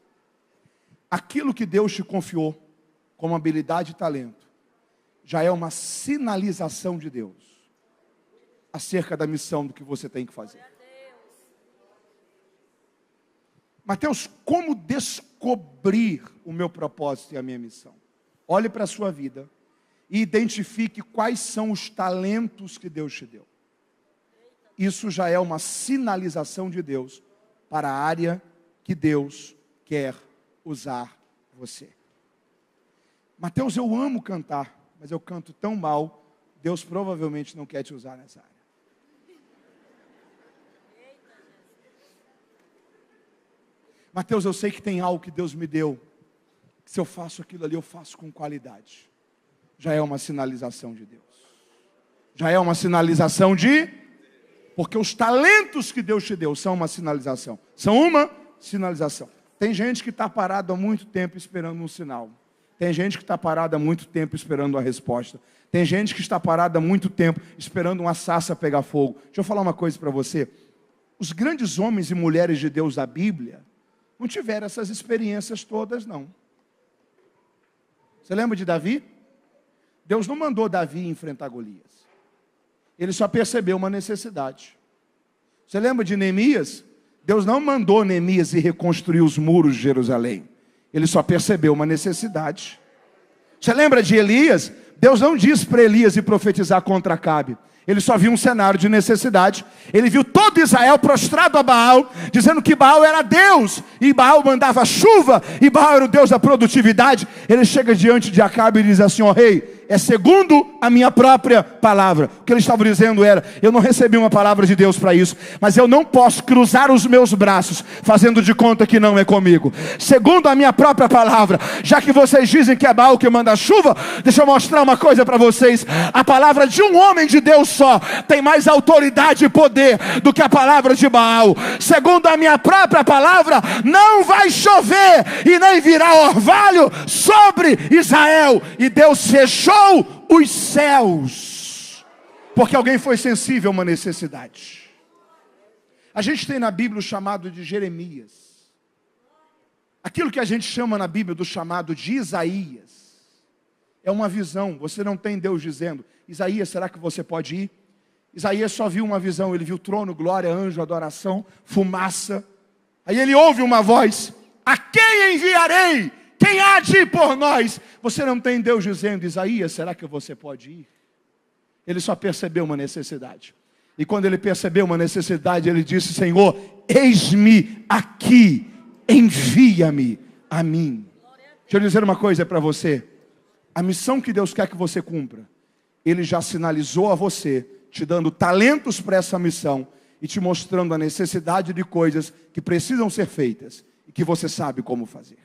Aquilo que Deus te confiou como habilidade e talento, já é uma sinalização de Deus acerca da missão do que você tem que fazer. Mateus, como descobrir o meu propósito e a minha missão? Olhe para a sua vida e identifique quais são os talentos que Deus te deu. Isso já é uma sinalização de Deus para a área que Deus quer usar você. Mateus, eu amo cantar, mas eu canto tão mal, Deus provavelmente não quer te usar nessa área. Mateus, eu sei que tem algo que Deus me deu. Se eu faço aquilo ali, eu faço com qualidade. Já é uma sinalização de Deus. Já é uma sinalização de... Porque os talentos que Deus te deu são uma sinalização. São uma sinalização. Tem gente que está parado há muito tempo esperando um sinal. Tem gente que está parada há muito tempo esperando a resposta. Tem gente que está parada há muito tempo esperando uma sarça pegar fogo. Deixa eu falar uma coisa para você. Os grandes homens e mulheres de Deus da Bíblia não tiveram essas experiências todas, não. Você lembra de Davi? Deus não mandou Davi enfrentar Golias. Ele só percebeu uma necessidade. Você lembra de Neemias? Deus não mandou Neemias ir reconstruir os muros de Jerusalém. Ele só percebeu uma necessidade. Você lembra de Elias? Deus não disse para Elias ir profetizar contra Acabe. Ele só viu um cenário de necessidade. Ele viu todo Israel prostrado a Baal, dizendo que Baal era Deus, e Baal mandava chuva, e Baal era o Deus da produtividade. Ele chega diante de Acabe e diz assim: ó rei, é segundo a minha própria palavra. O que ele estava dizendo era: eu não recebi uma palavra de Deus para isso, mas eu não posso cruzar os meus braços, fazendo de conta que não é comigo. Segundo a minha própria palavra, já que vocês dizem que é Baal que manda chuva, deixa eu mostrar uma coisa para vocês. A palavra de um homem de Deus só tem mais autoridade e poder do que a palavra de Baal. Segundo a minha própria palavra, não vai chover e nem virá orvalho sobre Israel. E Deus fechou os céus, porque alguém foi sensível a uma necessidade. A gente tem na Bíblia o chamado de Jeremias, aquilo que a gente chama na Bíblia do chamado de Isaías. É uma visão. Você não tem Deus dizendo: Isaías, será que você pode ir? Isaías só viu uma visão. Ele viu trono, glória, anjo, adoração, fumaça. Aí ele ouve uma voz: a quem enviarei? Quem há de ir por nós? Você não tem Deus dizendo: Isaías, será que você pode ir? Ele só percebeu uma necessidade. E quando ele percebeu uma necessidade, ele disse: Senhor, eis-me aqui, envia-me a mim. Deixa eu dizer uma coisa para você. A missão que Deus quer que você cumpra, Ele já sinalizou a você, te dando talentos para essa missão e te mostrando a necessidade de coisas que precisam ser feitas e que você sabe como fazer.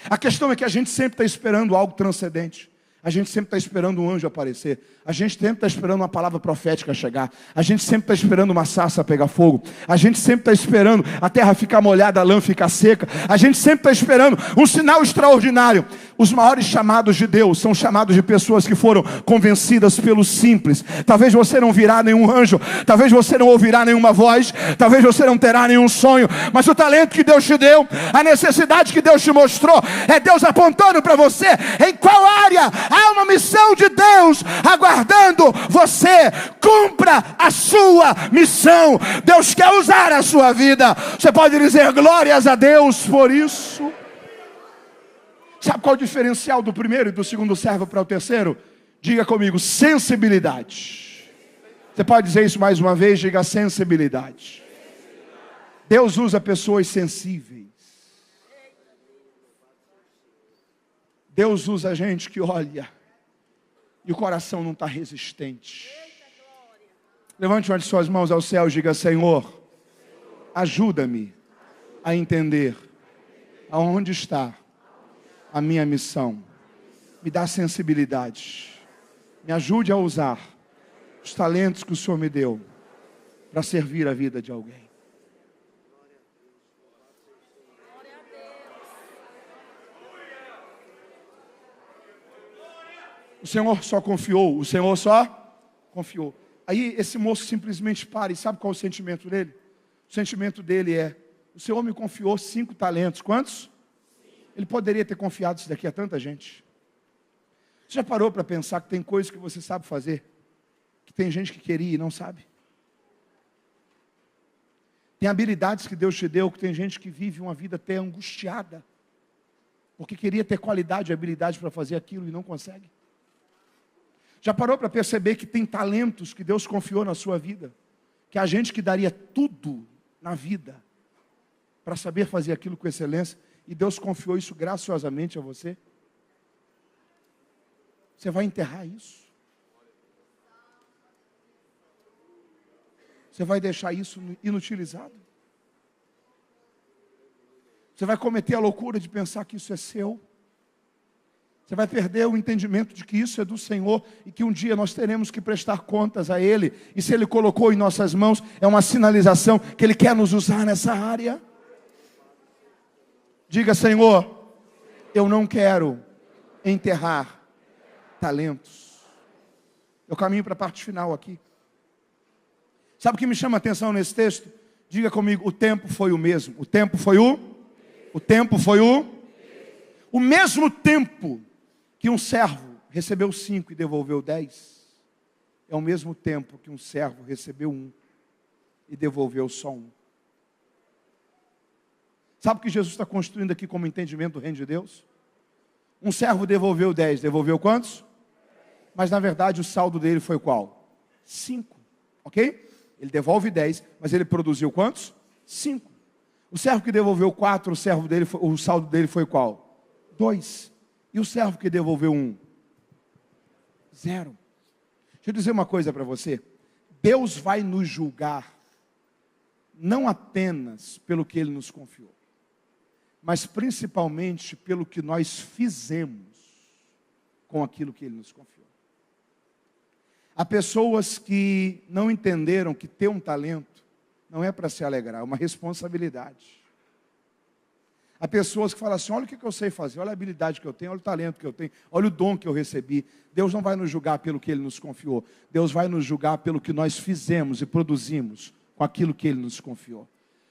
A questão é que a gente sempre está esperando algo transcendente. A gente sempre está esperando um anjo aparecer. A gente sempre está esperando uma palavra profética chegar. A gente sempre está esperando uma sarça pegar fogo. A gente sempre está esperando a terra ficar molhada, a lã ficar seca. A gente sempre está esperando um sinal extraordinário. Os maiores chamados de Deus são chamados de pessoas que foram convencidas pelo simples. Talvez você não virá nenhum anjo. Talvez você não ouvirá nenhuma voz. Talvez você não terá nenhum sonho. Mas o talento que Deus te deu, a necessidade que Deus te mostrou, é Deus apontando para você em qual área há uma missão de Deus aguardando você. Cumpra a sua missão. Deus quer usar a sua vida. Você pode dizer glórias a Deus por isso. Sabe qual é o diferencial do primeiro e do segundo servo para o terceiro? Diga comigo: sensibilidade. Você pode dizer isso mais uma vez? Diga: sensibilidade. Deus usa pessoas sensíveis. Deus usa gente que olha e o coração não está resistente. Levante uma de suas mãos ao céu e diga: Senhor, ajuda-me a entender aonde está a minha missão. Me dá sensibilidade. Me ajude a usar os talentos que o Senhor me deu para servir a vida de alguém. O Senhor só confiou. O Senhor só confiou. Aí esse moço simplesmente para. E sabe qual é o sentimento dele? O sentimento dele é: o Senhor me confiou 5 talentos. Quantos? Ele poderia ter confiado isso daqui a tanta gente. Você já parou para pensar que tem coisas que você sabe fazer, que tem gente que queria e não sabe? Tem habilidades que Deus te deu, que tem gente que vive uma vida até angustiada, porque queria ter qualidade e habilidade para fazer aquilo e não consegue? Já parou para perceber que tem talentos que Deus confiou na sua vida, que há gente que daria tudo na vida para saber fazer aquilo com excelência, e Deus confiou isso graciosamente a você? Você vai enterrar isso? Você vai deixar isso inutilizado? Você vai cometer a loucura de pensar que isso é seu? Você vai perder o entendimento de que isso é do Senhor e que um dia nós teremos que prestar contas a Ele. E se Ele colocou em nossas mãos, é uma sinalização que Ele quer nos usar nessa área. Diga: Senhor, eu não quero enterrar talentos. Eu caminho para a parte final aqui. Sabe o que me chama a atenção nesse texto? Diga comigo: o tempo foi o mesmo. O tempo foi o tempo foi o mesmo tempo que um servo recebeu 5 e devolveu 10, é o mesmo tempo que um servo recebeu 1 e devolveu só 1. Sabe o que Jesus está construindo aqui como entendimento do reino de Deus? Um servo devolveu 10, devolveu quantos? Mas na verdade o saldo dele foi qual? 5, ok? Ele devolve 10, mas ele produziu quantos? 5. O servo que devolveu 4, o saldo dele foi qual? 2. E o servo que devolveu 1? 0. Deixa eu dizer uma coisa para você. Deus vai nos julgar não apenas pelo que Ele nos confiou, mas principalmente pelo que nós fizemos com aquilo que Ele nos confiou. Há pessoas que não entenderam que ter um talento não é para se alegrar, é uma responsabilidade. Há pessoas que falam assim: olha o que eu sei fazer, olha a habilidade que eu tenho, olha o talento que eu tenho, olha o dom que eu recebi. Deus não vai nos julgar pelo que Ele nos confiou. Deus vai nos julgar pelo que nós fizemos e produzimos com aquilo que Ele nos confiou.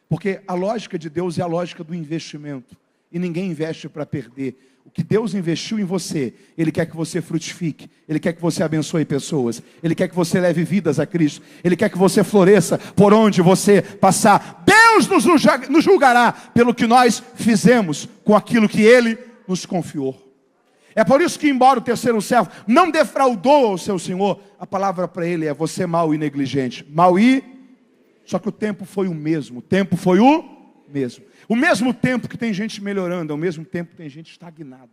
Porque a lógica de Deus é a lógica do investimento. E ninguém investe para perder. O que Deus investiu em você, Ele quer que você frutifique. Ele quer que você abençoe pessoas. Ele quer que você leve vidas a Cristo. Ele quer que você floresça por onde você passar. Deus nos julgará pelo que nós fizemos com aquilo que Ele nos confiou. É por isso que, embora o terceiro servo não defraudou ao seu senhor, a palavra para ele é: você mau e negligente. Só que o tempo foi o mesmo. O tempo foi o mesmo. O mesmo tempo que tem gente melhorando, ao mesmo tempo que tem gente estagnado.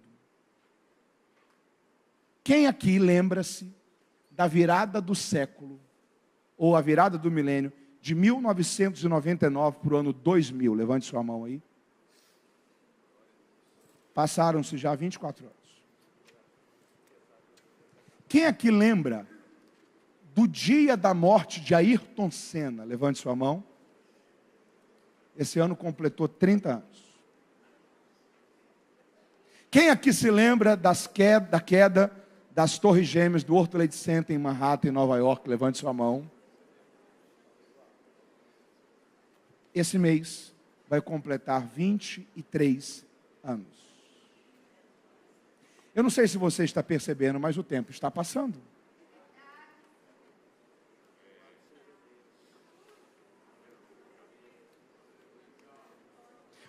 Quem aqui lembra-se da virada do século, ou a virada do milênio, de 1999 para o ano 2000? Levante sua mão aí. Passaram-se já 24 anos. Quem aqui lembra do dia da morte de Ayrton Senna? Levante sua mão. Esse ano completou 30 anos. Quem aqui se lembra da queda das Torres Gêmeas do World Trade Center em Manhattan, em Nova York? Levante sua mão. Esse mês vai completar 23 anos. Eu não sei se você está percebendo, mas o tempo está passando.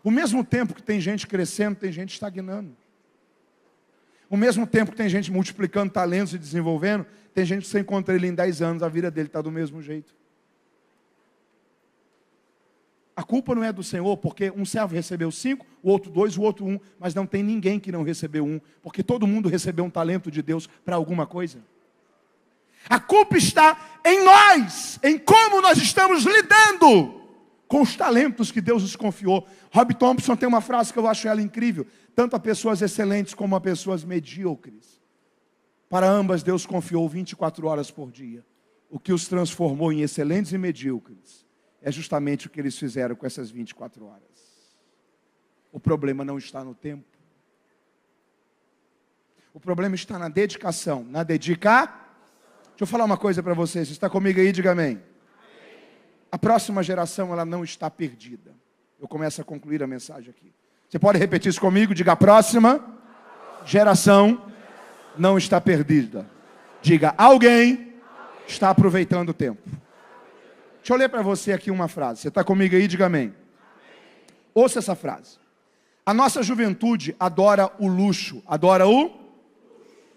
O mesmo tempo que tem gente crescendo, tem gente estagnando. O mesmo tempo que tem gente multiplicando talentos e desenvolvendo, tem gente que você encontra ele em 10 anos, a vida dele está do mesmo jeito. A culpa não é do Senhor, porque um servo recebeu 5, o outro 2, o outro 1, mas não tem ninguém que não recebeu 1, porque todo mundo recebeu um talento de Deus para alguma coisa. A culpa está em nós, em como nós estamos lidando com os talentos que Deus nos confiou. Rob Thompson tem uma frase que eu acho ela incrível: tanto a pessoas excelentes como a pessoas medíocres. Para ambas Deus confiou 24 horas por dia. O que os transformou em excelentes e medíocres é justamente o que eles fizeram com essas 24 horas. O problema não está no tempo. O problema está na dedicação. Deixa eu falar uma coisa para vocês. Você está comigo aí? Diga amém. A próxima geração, ela não está perdida. Eu começo a concluir a mensagem aqui. Você pode repetir isso comigo? Diga: a próxima geração não está perdida. Diga: alguém está aproveitando o tempo. Deixa eu ler para você aqui uma frase. Você está comigo aí? Diga amém. Ouça essa frase. A nossa juventude adora o luxo.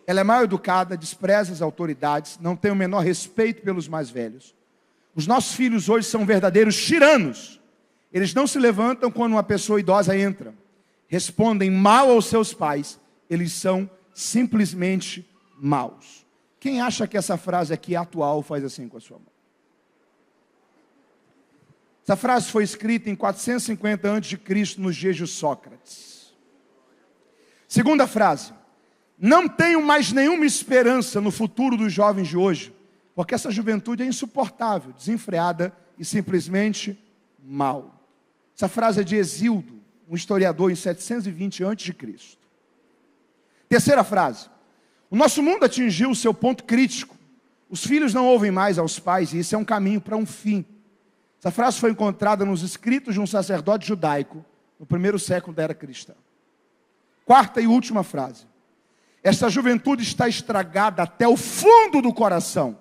Ela é mal educada, despreza as autoridades, não tem o menor respeito pelos mais velhos. Os nossos filhos hoje são verdadeiros tiranos. Eles não se levantam quando uma pessoa idosa entra. Respondem mal aos seus pais. Eles são simplesmente maus. Quem acha que essa frase aqui é atual, faz assim com a sua mão. Essa frase foi escrita em 450 a.C., nos dias de Sócrates. Segunda frase: Não tenho mais nenhuma esperança no futuro dos jovens de hoje, porque essa juventude é insuportável, desenfreada e simplesmente mal. Essa frase é de Hesíodo, um historiador em 720 a.C. Terceira frase. O nosso mundo atingiu o seu ponto crítico. Os filhos não ouvem mais aos pais e isso é um caminho para um fim. Essa frase foi encontrada nos escritos de um sacerdote judaico no primeiro século da era cristã. Quarta e última frase. Esta juventude está estragada até o fundo do coração.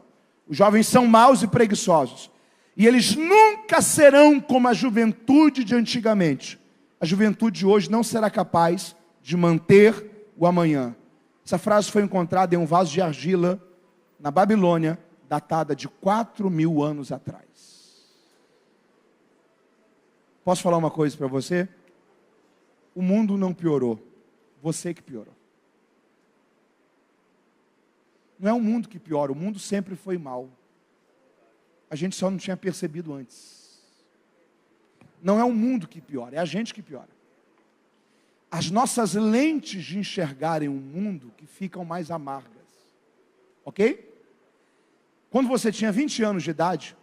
Os jovens são maus e preguiçosos. E eles nunca serão como a juventude de antigamente. A juventude de hoje não será capaz de manter o amanhã. Essa frase foi encontrada em um vaso de argila na Babilônia, datada de 4.000 anos atrás. Posso falar uma coisa para você? O mundo não piorou. Você que piorou. Não é o mundo que piora, o mundo sempre foi mal. A gente só não tinha percebido antes. Não é o mundo que piora, é a gente que piora. As nossas lentes de enxergarem o mundo que ficam mais amargas. Ok? Quando você tinha 20 anos de idade,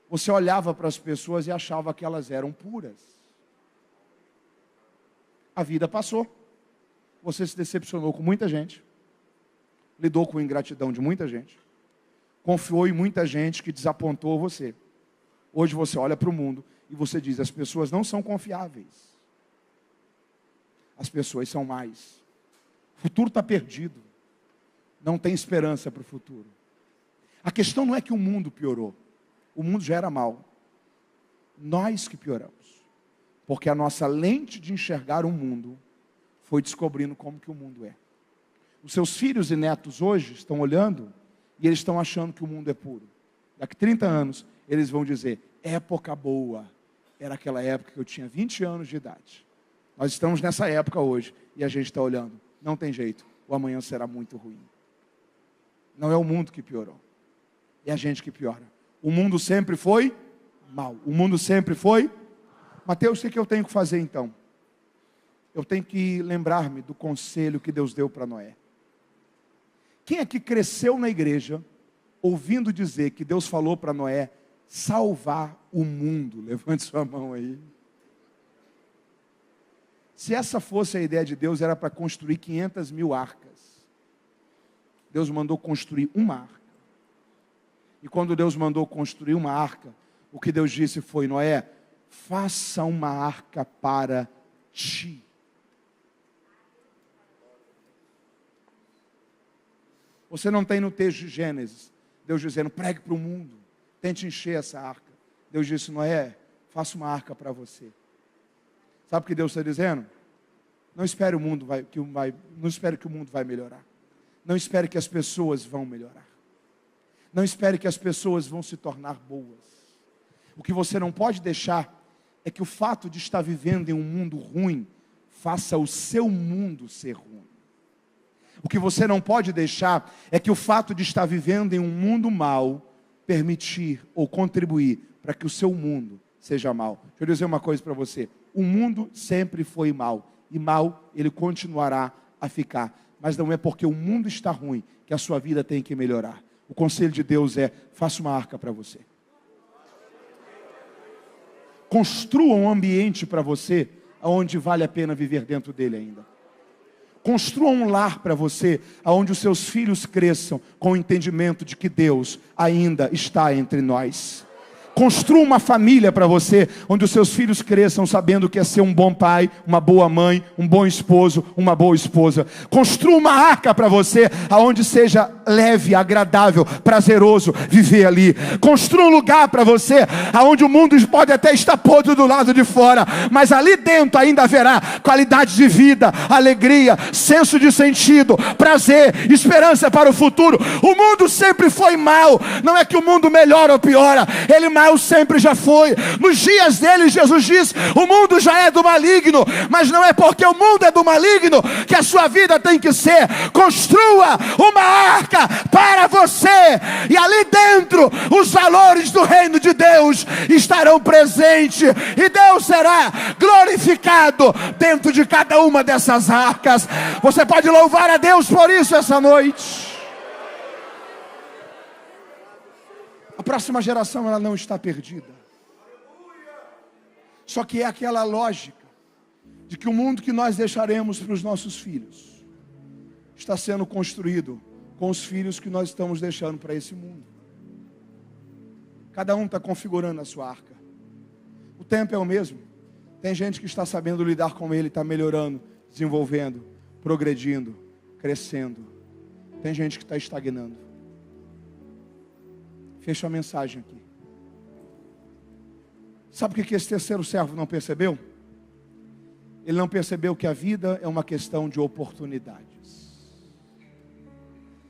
você olhava para as pessoas e achava que elas eram puras. A vida passou. Você se decepcionou com muita gente. Lidou com a ingratidão de muita gente. Confiou em muita gente que desapontou você. Hoje você olha para o mundo e você diz, as pessoas não são confiáveis. As pessoas são mais. O futuro está perdido. Não tem esperança para o futuro. A questão não é que o mundo piorou. O mundo já era mau. Nós que pioramos. Porque a nossa lente de enxergar o mundo foi descobrindo como que o mundo é. Os seus filhos e netos hoje estão olhando e eles estão achando que o mundo é puro. Daqui a 30 anos, eles vão dizer, época boa. Era aquela época que eu tinha 20 anos de idade. Nós estamos nessa época hoje e a gente está olhando. Não tem jeito, o amanhã será muito ruim. Não é o mundo que piorou. É a gente que piora. O mundo sempre foi mal. O mundo sempre foi. Mateus, o que eu tenho que fazer então? Eu tenho que lembrar-me do conselho que Deus deu para Noé. Quem é que cresceu na igreja ouvindo dizer que Deus falou para Noé salvar o mundo? Levante sua mão aí. Se essa fosse a ideia de Deus, era para construir 500.000 arcas. Deus mandou construir uma arca. E quando Deus mandou construir uma arca, o que Deus disse foi, Noé, faça uma arca para ti. Você não tem no texto de Gênesis, Deus dizendo, pregue para o mundo, tente encher essa arca. Deus disse, Noé, faça uma arca para você. Sabe o que Deus está dizendo? Não espere não espere que o mundo vai melhorar. Não espere que as pessoas vão melhorar. Não espere que as pessoas vão se tornar boas. O que você não pode deixar é que o fato de estar vivendo em um mundo ruim faça o seu mundo ser ruim. O que você não pode deixar é que o fato de estar vivendo em um mundo mau permitir ou contribuir para que o seu mundo seja mau. Deixa eu dizer uma coisa para você. O mundo sempre foi mau. E mal ele continuará a ficar. Mas não é porque o mundo está ruim que a sua vida tem que melhorar. O conselho de Deus é, faça uma arca para você. Construa um ambiente para você, onde vale a pena viver dentro dele ainda. Construa um lar para você, onde os seus filhos cresçam com o entendimento de que Deus ainda está entre nós. Construa uma família para você, onde os seus filhos cresçam sabendo que é ser um bom pai, uma boa mãe, um bom esposo, uma boa esposa. Construa uma arca para você, aonde seja leve, agradável, prazeroso viver ali. Construa um lugar para você, aonde o mundo pode até estar podre do lado de fora, mas ali dentro ainda haverá qualidade de vida, alegria, senso de sentido, prazer, esperança para o futuro. O mundo sempre foi mau. Não é que o mundo melhora ou piora, ele Israel sempre já foi. Nos dias dele, Jesus disse: o mundo já é do maligno, mas não é porque o mundo é do maligno que a sua vida tem que ser. Construa uma arca para você, e ali dentro os valores do reino de Deus estarão presentes, e Deus será glorificado dentro de cada uma dessas arcas. Você pode louvar a Deus por isso essa noite. A próxima geração, ela não está perdida. Só que é aquela lógica de que o mundo que nós deixaremos para os nossos filhos está sendo construído com os filhos que nós estamos deixando para esse mundo. Cada um está configurando a sua arca. O tempo é o mesmo. Tem gente que está sabendo lidar com ele, está melhorando, desenvolvendo, progredindo, crescendo. Tem gente que está estagnando. Fecha a mensagem aqui. Sabe o que esse terceiro servo não percebeu? Ele não percebeu que a vida é uma questão de oportunidades.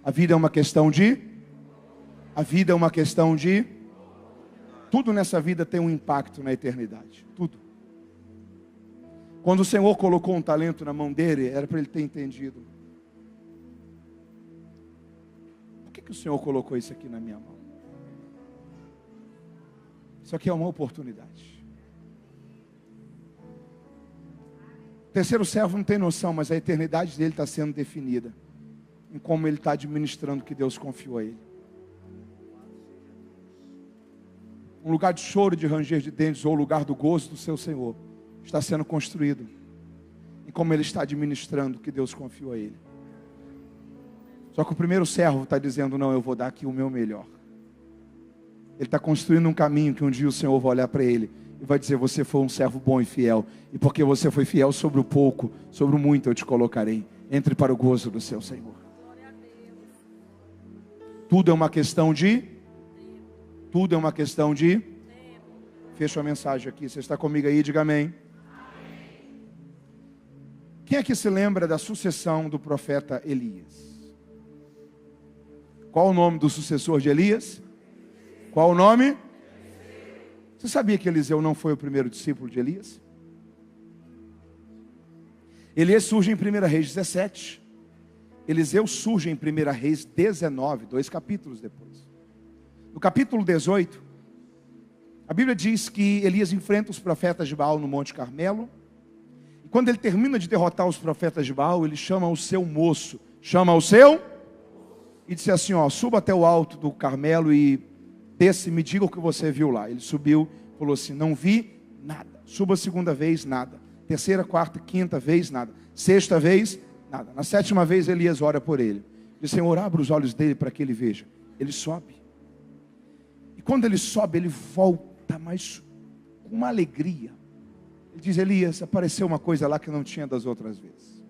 A vida é uma questão de... Tudo nessa vida tem um impacto na eternidade. Tudo. Quando o Senhor colocou um talento na mão dele, era para ele ter entendido. Por que o Senhor colocou isso aqui na minha mão? Isso aqui é uma oportunidade. O terceiro servo não tem noção, mas a eternidade dele está sendo definida em como ele está administrando o que Deus confiou a ele. Um lugar de choro e de ranger de dentes, ou o lugar do gozo do seu Senhor, está sendo construído em como ele está administrando o que Deus confiou a ele. Só que o primeiro servo está dizendo: não, eu vou dar aqui o meu melhor. Ele está construindo um caminho que um dia o Senhor vai olhar para ele e vai dizer: você foi um servo bom e fiel, e porque você foi fiel sobre o pouco, sobre o muito eu te colocarei. Entre para o gozo do seu Senhor. Tudo é uma questão de... Fecha a mensagem aqui. Você está comigo aí? Diga amém. Quem é que se lembra da sucessão do profeta Elias? Qual o nome do sucessor de Elias? Qual o nome? Você sabia que Eliseu não foi o primeiro discípulo de Elias? Elias surge em 1 Reis 17. Eliseu surge em 1 Reis 19, 2 capítulos depois. No capítulo 18, a Bíblia diz que Elias enfrenta os profetas de Baal no Monte Carmelo. E quando ele termina de derrotar os profetas de Baal, ele chama o seu moço. E disse assim: suba até o alto do Carmelo e desce, me diga o que você viu lá. Ele subiu, falou assim: não vi nada. Suba a segunda vez, nada. Terceira, quarta, quinta vez, nada. Sexta vez, nada. Na sétima vez, Elias ora por ele. Diz: Senhor, abra os olhos dele para que ele veja. Ele sobe. E quando ele sobe, ele volta, mas com uma alegria. Ele diz: Elias, apareceu uma coisa lá que não tinha das outras vezes.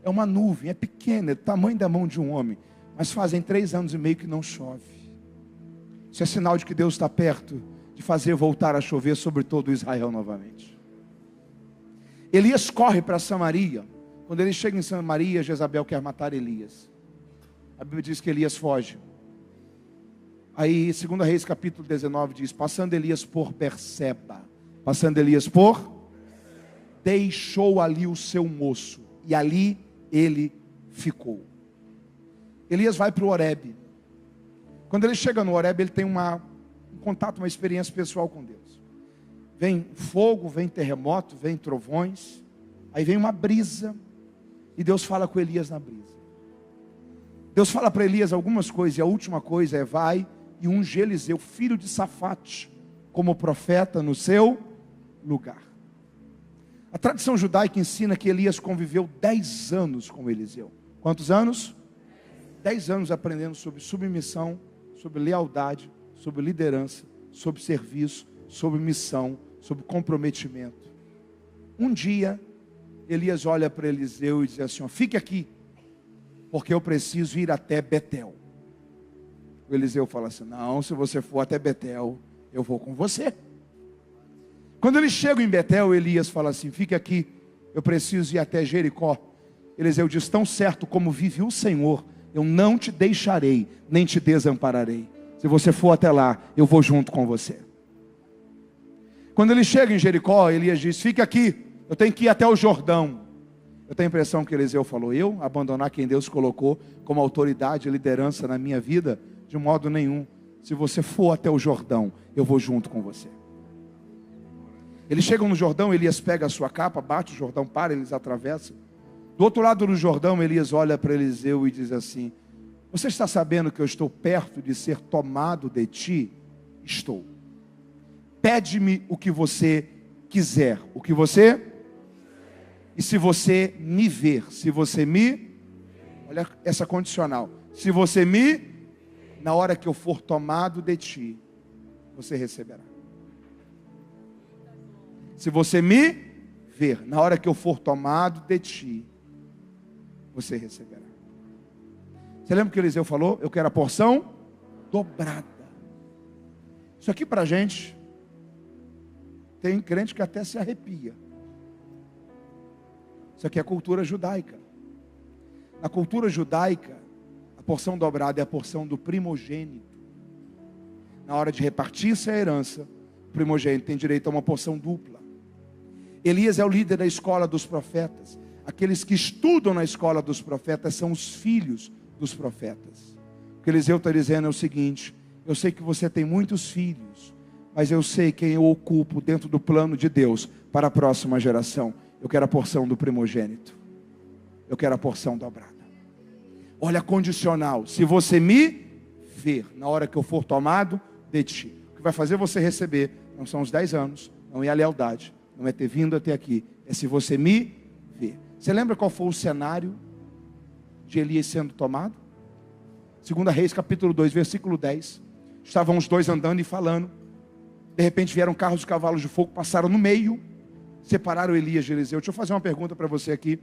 É uma nuvem, é pequena, é do tamanho da mão de um homem. Mas fazem 3 anos e meio que não chove. Isso é sinal de que Deus está perto de fazer voltar a chover sobre todo Israel novamente. Elias corre para Samaria. Quando ele chega em Samaria, Jezabel quer matar Elias. A Bíblia diz que Elias foge. Aí, 2 Reis capítulo 19 diz: passando Elias por Berseba, deixou ali o seu moço, e ali ele ficou. Elias vai para o Horebe. Quando ele chega no Horebe, ele tem um contato, uma experiência pessoal com Deus. Vem fogo, vem terremoto, vem trovões. Aí vem uma brisa. E Deus fala com Elias na brisa. Deus fala para Elias algumas coisas. E a última coisa é: vai e unge Eliseu, filho de Safate, como profeta no seu lugar. A tradição judaica ensina que Elias conviveu 10 anos com Eliseu. Quantos anos? 10 anos aprendendo sobre submissão, sobre lealdade, sobre liderança, sobre serviço, sobre missão, sobre comprometimento. Um dia, Elias olha para Eliseu e diz assim: fique aqui, porque eu preciso ir até Betel. O Eliseu fala assim: não, se você for até Betel, eu vou com você. Quando eles chegam em Betel, Elias fala assim: fique aqui, eu preciso ir até Jericó. Eliseu diz: tão certo como vive o Senhor, eu não te deixarei, nem te desampararei. Se você for até lá, eu vou junto com você. Quando ele chega em Jericó, Elias diz: fica aqui, eu tenho que ir até o Jordão. Eu tenho a impressão que Eliseu falou: eu abandonar quem Deus colocou como autoridade e liderança na minha vida? De modo nenhum. Se você for até o Jordão, eu vou junto com você. Eles chegam no Jordão, Elias pega a sua capa, bate o Jordão, para, eles atravessam. Do outro lado do Jordão, Elias olha para Eliseu e diz assim: você está sabendo que eu estou perto de ser tomado de ti? Estou. Pede-me o que você quiser. O que você? E se você me ver, se você me... Olha essa condicional. Se você me... Na hora que eu for tomado de ti, você receberá. Se você me ver, na hora que eu for tomado de ti, você receberá. Você lembra que Eliseu falou? Eu quero a porção dobrada. Isso aqui pra gente, tem crente que até se arrepia. Isso aqui é cultura judaica. Na cultura judaica, a porção dobrada é a porção do primogênito. Na hora de repartir-se a herança, o primogênito tem direito a uma porção dupla. Elias é o líder da escola dos profetas. Aqueles que estudam na escola dos profetas são os filhos dos profetas. O que Eliseu está dizendo é o seguinte: eu sei que você tem muitos filhos, mas eu sei quem eu ocupo dentro do plano de Deus para a próxima geração. Eu quero a porção do primogênito. Eu quero a porção dobrada. Olha a condicional: se você me ver, na hora que eu for tomado de ti. O que vai fazer você receber não são os 10 anos, não é a lealdade, não é ter vindo até aqui, é se você me ver. Você lembra qual foi o cenário de Elias sendo tomado? 2 Reis capítulo 2, versículo 10. Estavam os dois andando e falando. De repente vieram carros e cavalos de fogo, passaram no meio, separaram Elias de Eliseu. Deixa eu fazer uma pergunta para você aqui.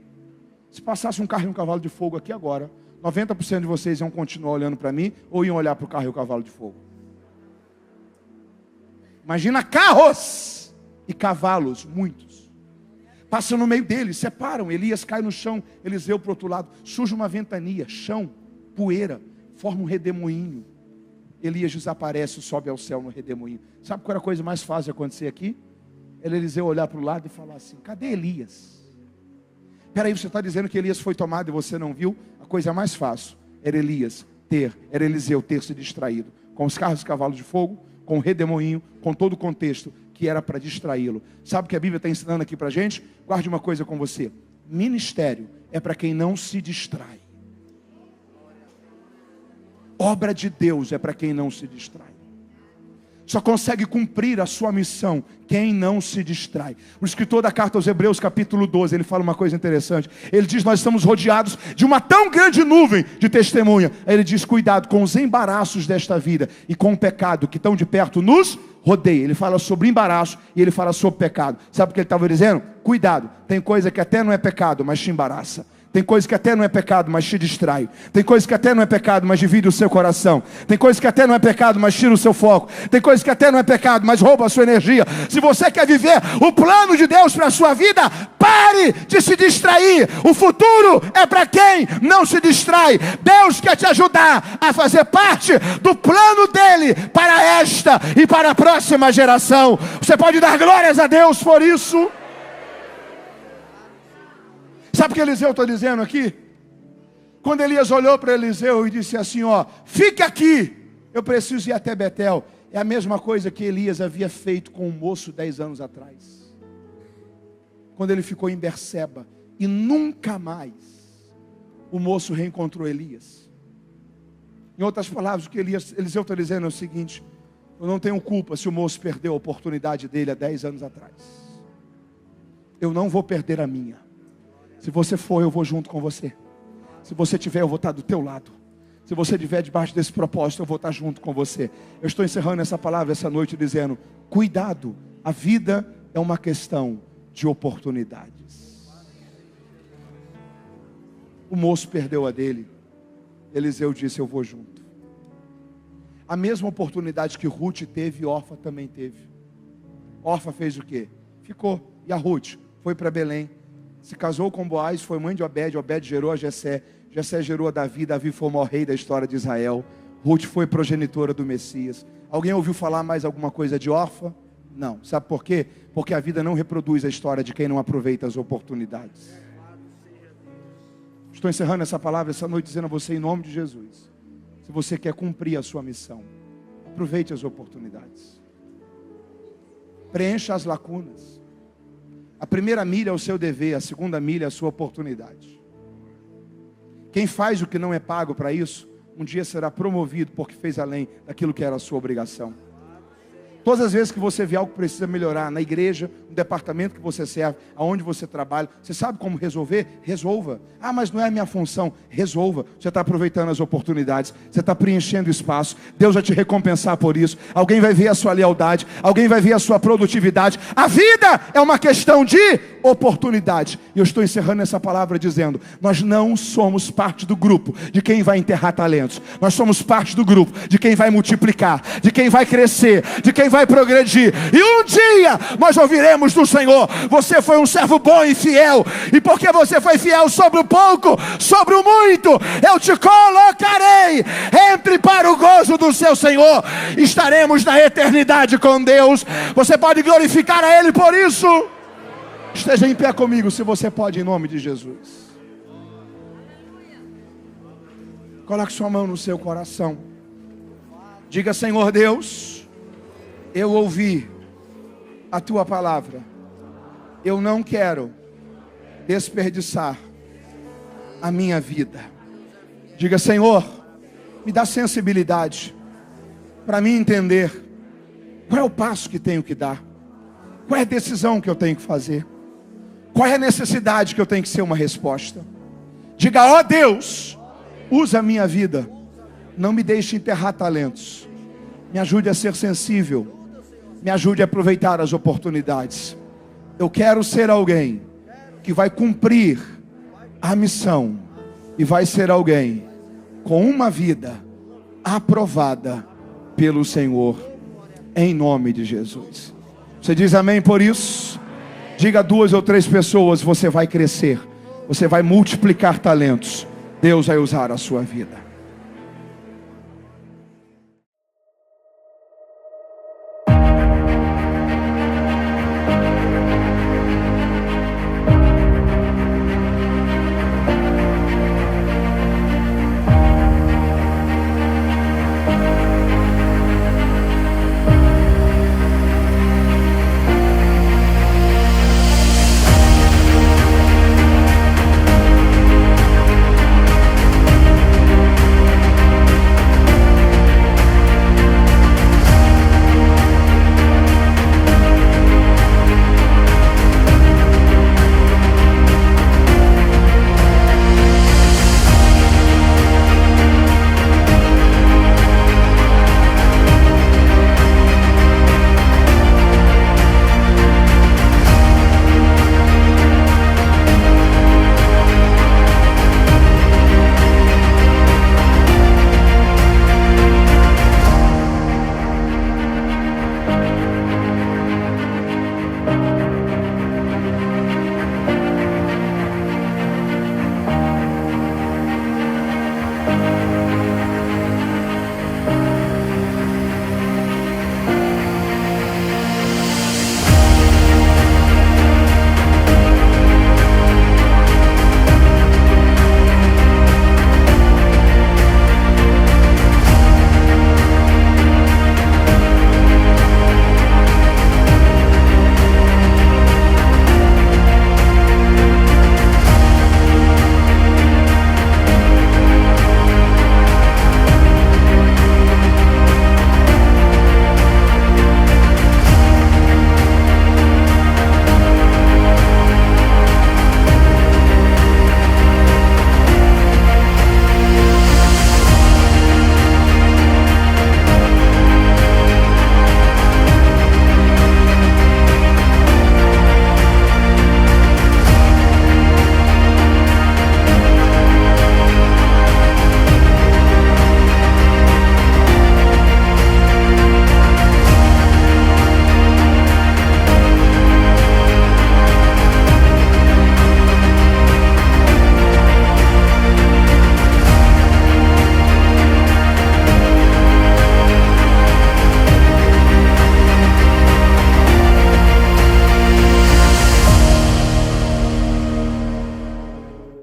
Se passasse um carro e um cavalo de fogo aqui agora, 90% de vocês iam continuar olhando para mim ou iam olhar para o carro e o cavalo de fogo? Imagina carros e cavalos, muitos. Passam no meio deles, separam. Elias cai no chão, Eliseu para o outro lado. Surge uma ventania, chão, poeira, forma um redemoinho. Elias desaparece, sobe ao céu no redemoinho. Sabe qual era a coisa mais fácil de acontecer aqui? Era Eliseu olhar para o lado e falar assim: cadê Elias? Peraí, você está dizendo que Elias foi tomado e você não viu? A coisa mais fácil era Eliseu ter se distraído com os carros e cavalos de fogo, com o redemoinho, com todo o contexto que era para distraí-lo. Sabe o que a Bíblia está ensinando aqui para a gente? Guarde uma coisa com você: ministério é para quem não se distrai. Obra de Deus é para quem não se distrai. Só consegue cumprir a sua missão quem não se distrai. O escritor da carta aos Hebreus, capítulo 12, ele fala uma coisa interessante. Ele diz: nós estamos rodeados de uma tão grande nuvem de testemunha. Aí ele diz: cuidado com os embaraços desta vida e com o pecado que tão de perto nos rodeia. Ele fala sobre embaraço e ele fala sobre pecado. Sabe o que ele estava dizendo? Cuidado, tem coisa que até não é pecado, mas te embaraça. Tem coisa que até não é pecado, mas te distrai. Tem coisa que até não é pecado, mas divide o seu coração. Tem coisa que até não é pecado, mas tira o seu foco. Tem coisa que até não é pecado, mas rouba a sua energia. Se você quer viver o plano de Deus para a sua vida, pare de se distrair. O futuro é para quem não se distrai. Deus quer te ajudar a fazer parte do plano dele para esta e para a próxima geração. Você pode dar glórias a Deus por isso? Sabe o que Eliseu está dizendo aqui? Quando Elias olhou para Eliseu e disse assim: ó, fique aqui, eu preciso ir até Betel. É a mesma coisa que Elias havia feito com o moço 10 anos atrás, quando ele ficou em Berseba, e nunca mais o moço reencontrou Elias. Em outras palavras, o que Eliseu está dizendo é o seguinte: eu não tenho culpa se o moço perdeu a oportunidade dele há 10 anos atrás. Eu não vou perder a minha. Se você for, eu vou junto com você. Se você tiver, eu vou estar do teu lado. Se você estiver debaixo desse propósito, eu vou estar junto com você. Eu estou encerrando essa palavra essa noite dizendo: cuidado, a vida é uma questão de oportunidades. O moço perdeu a dele. Eliseu disse: eu vou junto. A mesma oportunidade que Ruth teve, Orfa também teve. Orfa fez o quê? Ficou. E a Ruth foi para Belém. Se casou com Boaz, foi mãe de Obed, Obed gerou a Jessé, Jessé gerou a Davi, Davi foi o maior rei da história de Israel, Ruth foi progenitora do Messias. Alguém ouviu falar mais alguma coisa de Orfa? Não. Sabe por quê? Porque a vida não reproduz a história de quem não aproveita as oportunidades. Estou encerrando essa palavra essa noite dizendo a você em nome de Jesus. Se você quer cumprir a sua missão, aproveite as oportunidades. Preencha as lacunas. A primeira milha é o seu dever, a segunda milha é a sua oportunidade. Quem faz o que não é pago para isso, um dia será promovido porque fez além daquilo que era a sua obrigação. Todas as vezes que você vê algo que precisa melhorar, na igreja, no departamento que você serve, aonde você trabalha, você sabe como resolver? Resolva. Ah, mas não é a minha função. Resolva. Você está aproveitando as oportunidades, você está preenchendo espaço. Deus vai te recompensar por isso. Alguém vai ver a sua lealdade, alguém vai ver a sua produtividade. A vida é uma questão de oportunidade. E eu estou encerrando essa palavra dizendo: nós não somos parte do grupo de quem vai enterrar talentos. Nós somos parte do grupo de quem vai multiplicar, de quem vai crescer, de quem vai progredir. E um dia nós ouviremos do Senhor: você foi um servo bom e fiel, e porque você foi fiel sobre o pouco, sobre o muito, eu te colocarei. Entre para o gozo do seu Senhor. Estaremos na eternidade com Deus. Você pode glorificar a Ele por isso. Esteja em pé comigo, se você pode, em nome de Jesus. Coloque sua mão no seu coração. Diga: Senhor Deus, eu ouvi a tua palavra. Eu não quero desperdiçar a minha vida. Diga: Senhor, me dá sensibilidade para mim entender qual é o passo que tenho que dar, qual é a decisão que eu tenho que fazer, qual é a necessidade que eu tenho que ser uma resposta. Diga: ó Deus, usa a minha vida, não me deixe enterrar talentos, me ajude a ser sensível, me ajude a aproveitar as oportunidades. Eu quero ser alguém que vai cumprir a missão e vai ser alguém com uma vida aprovada pelo Senhor, em nome de Jesus. Você diz amém por isso? Diga a 2 ou 3 pessoas: você vai crescer, você vai multiplicar talentos, Deus vai usar a sua vida.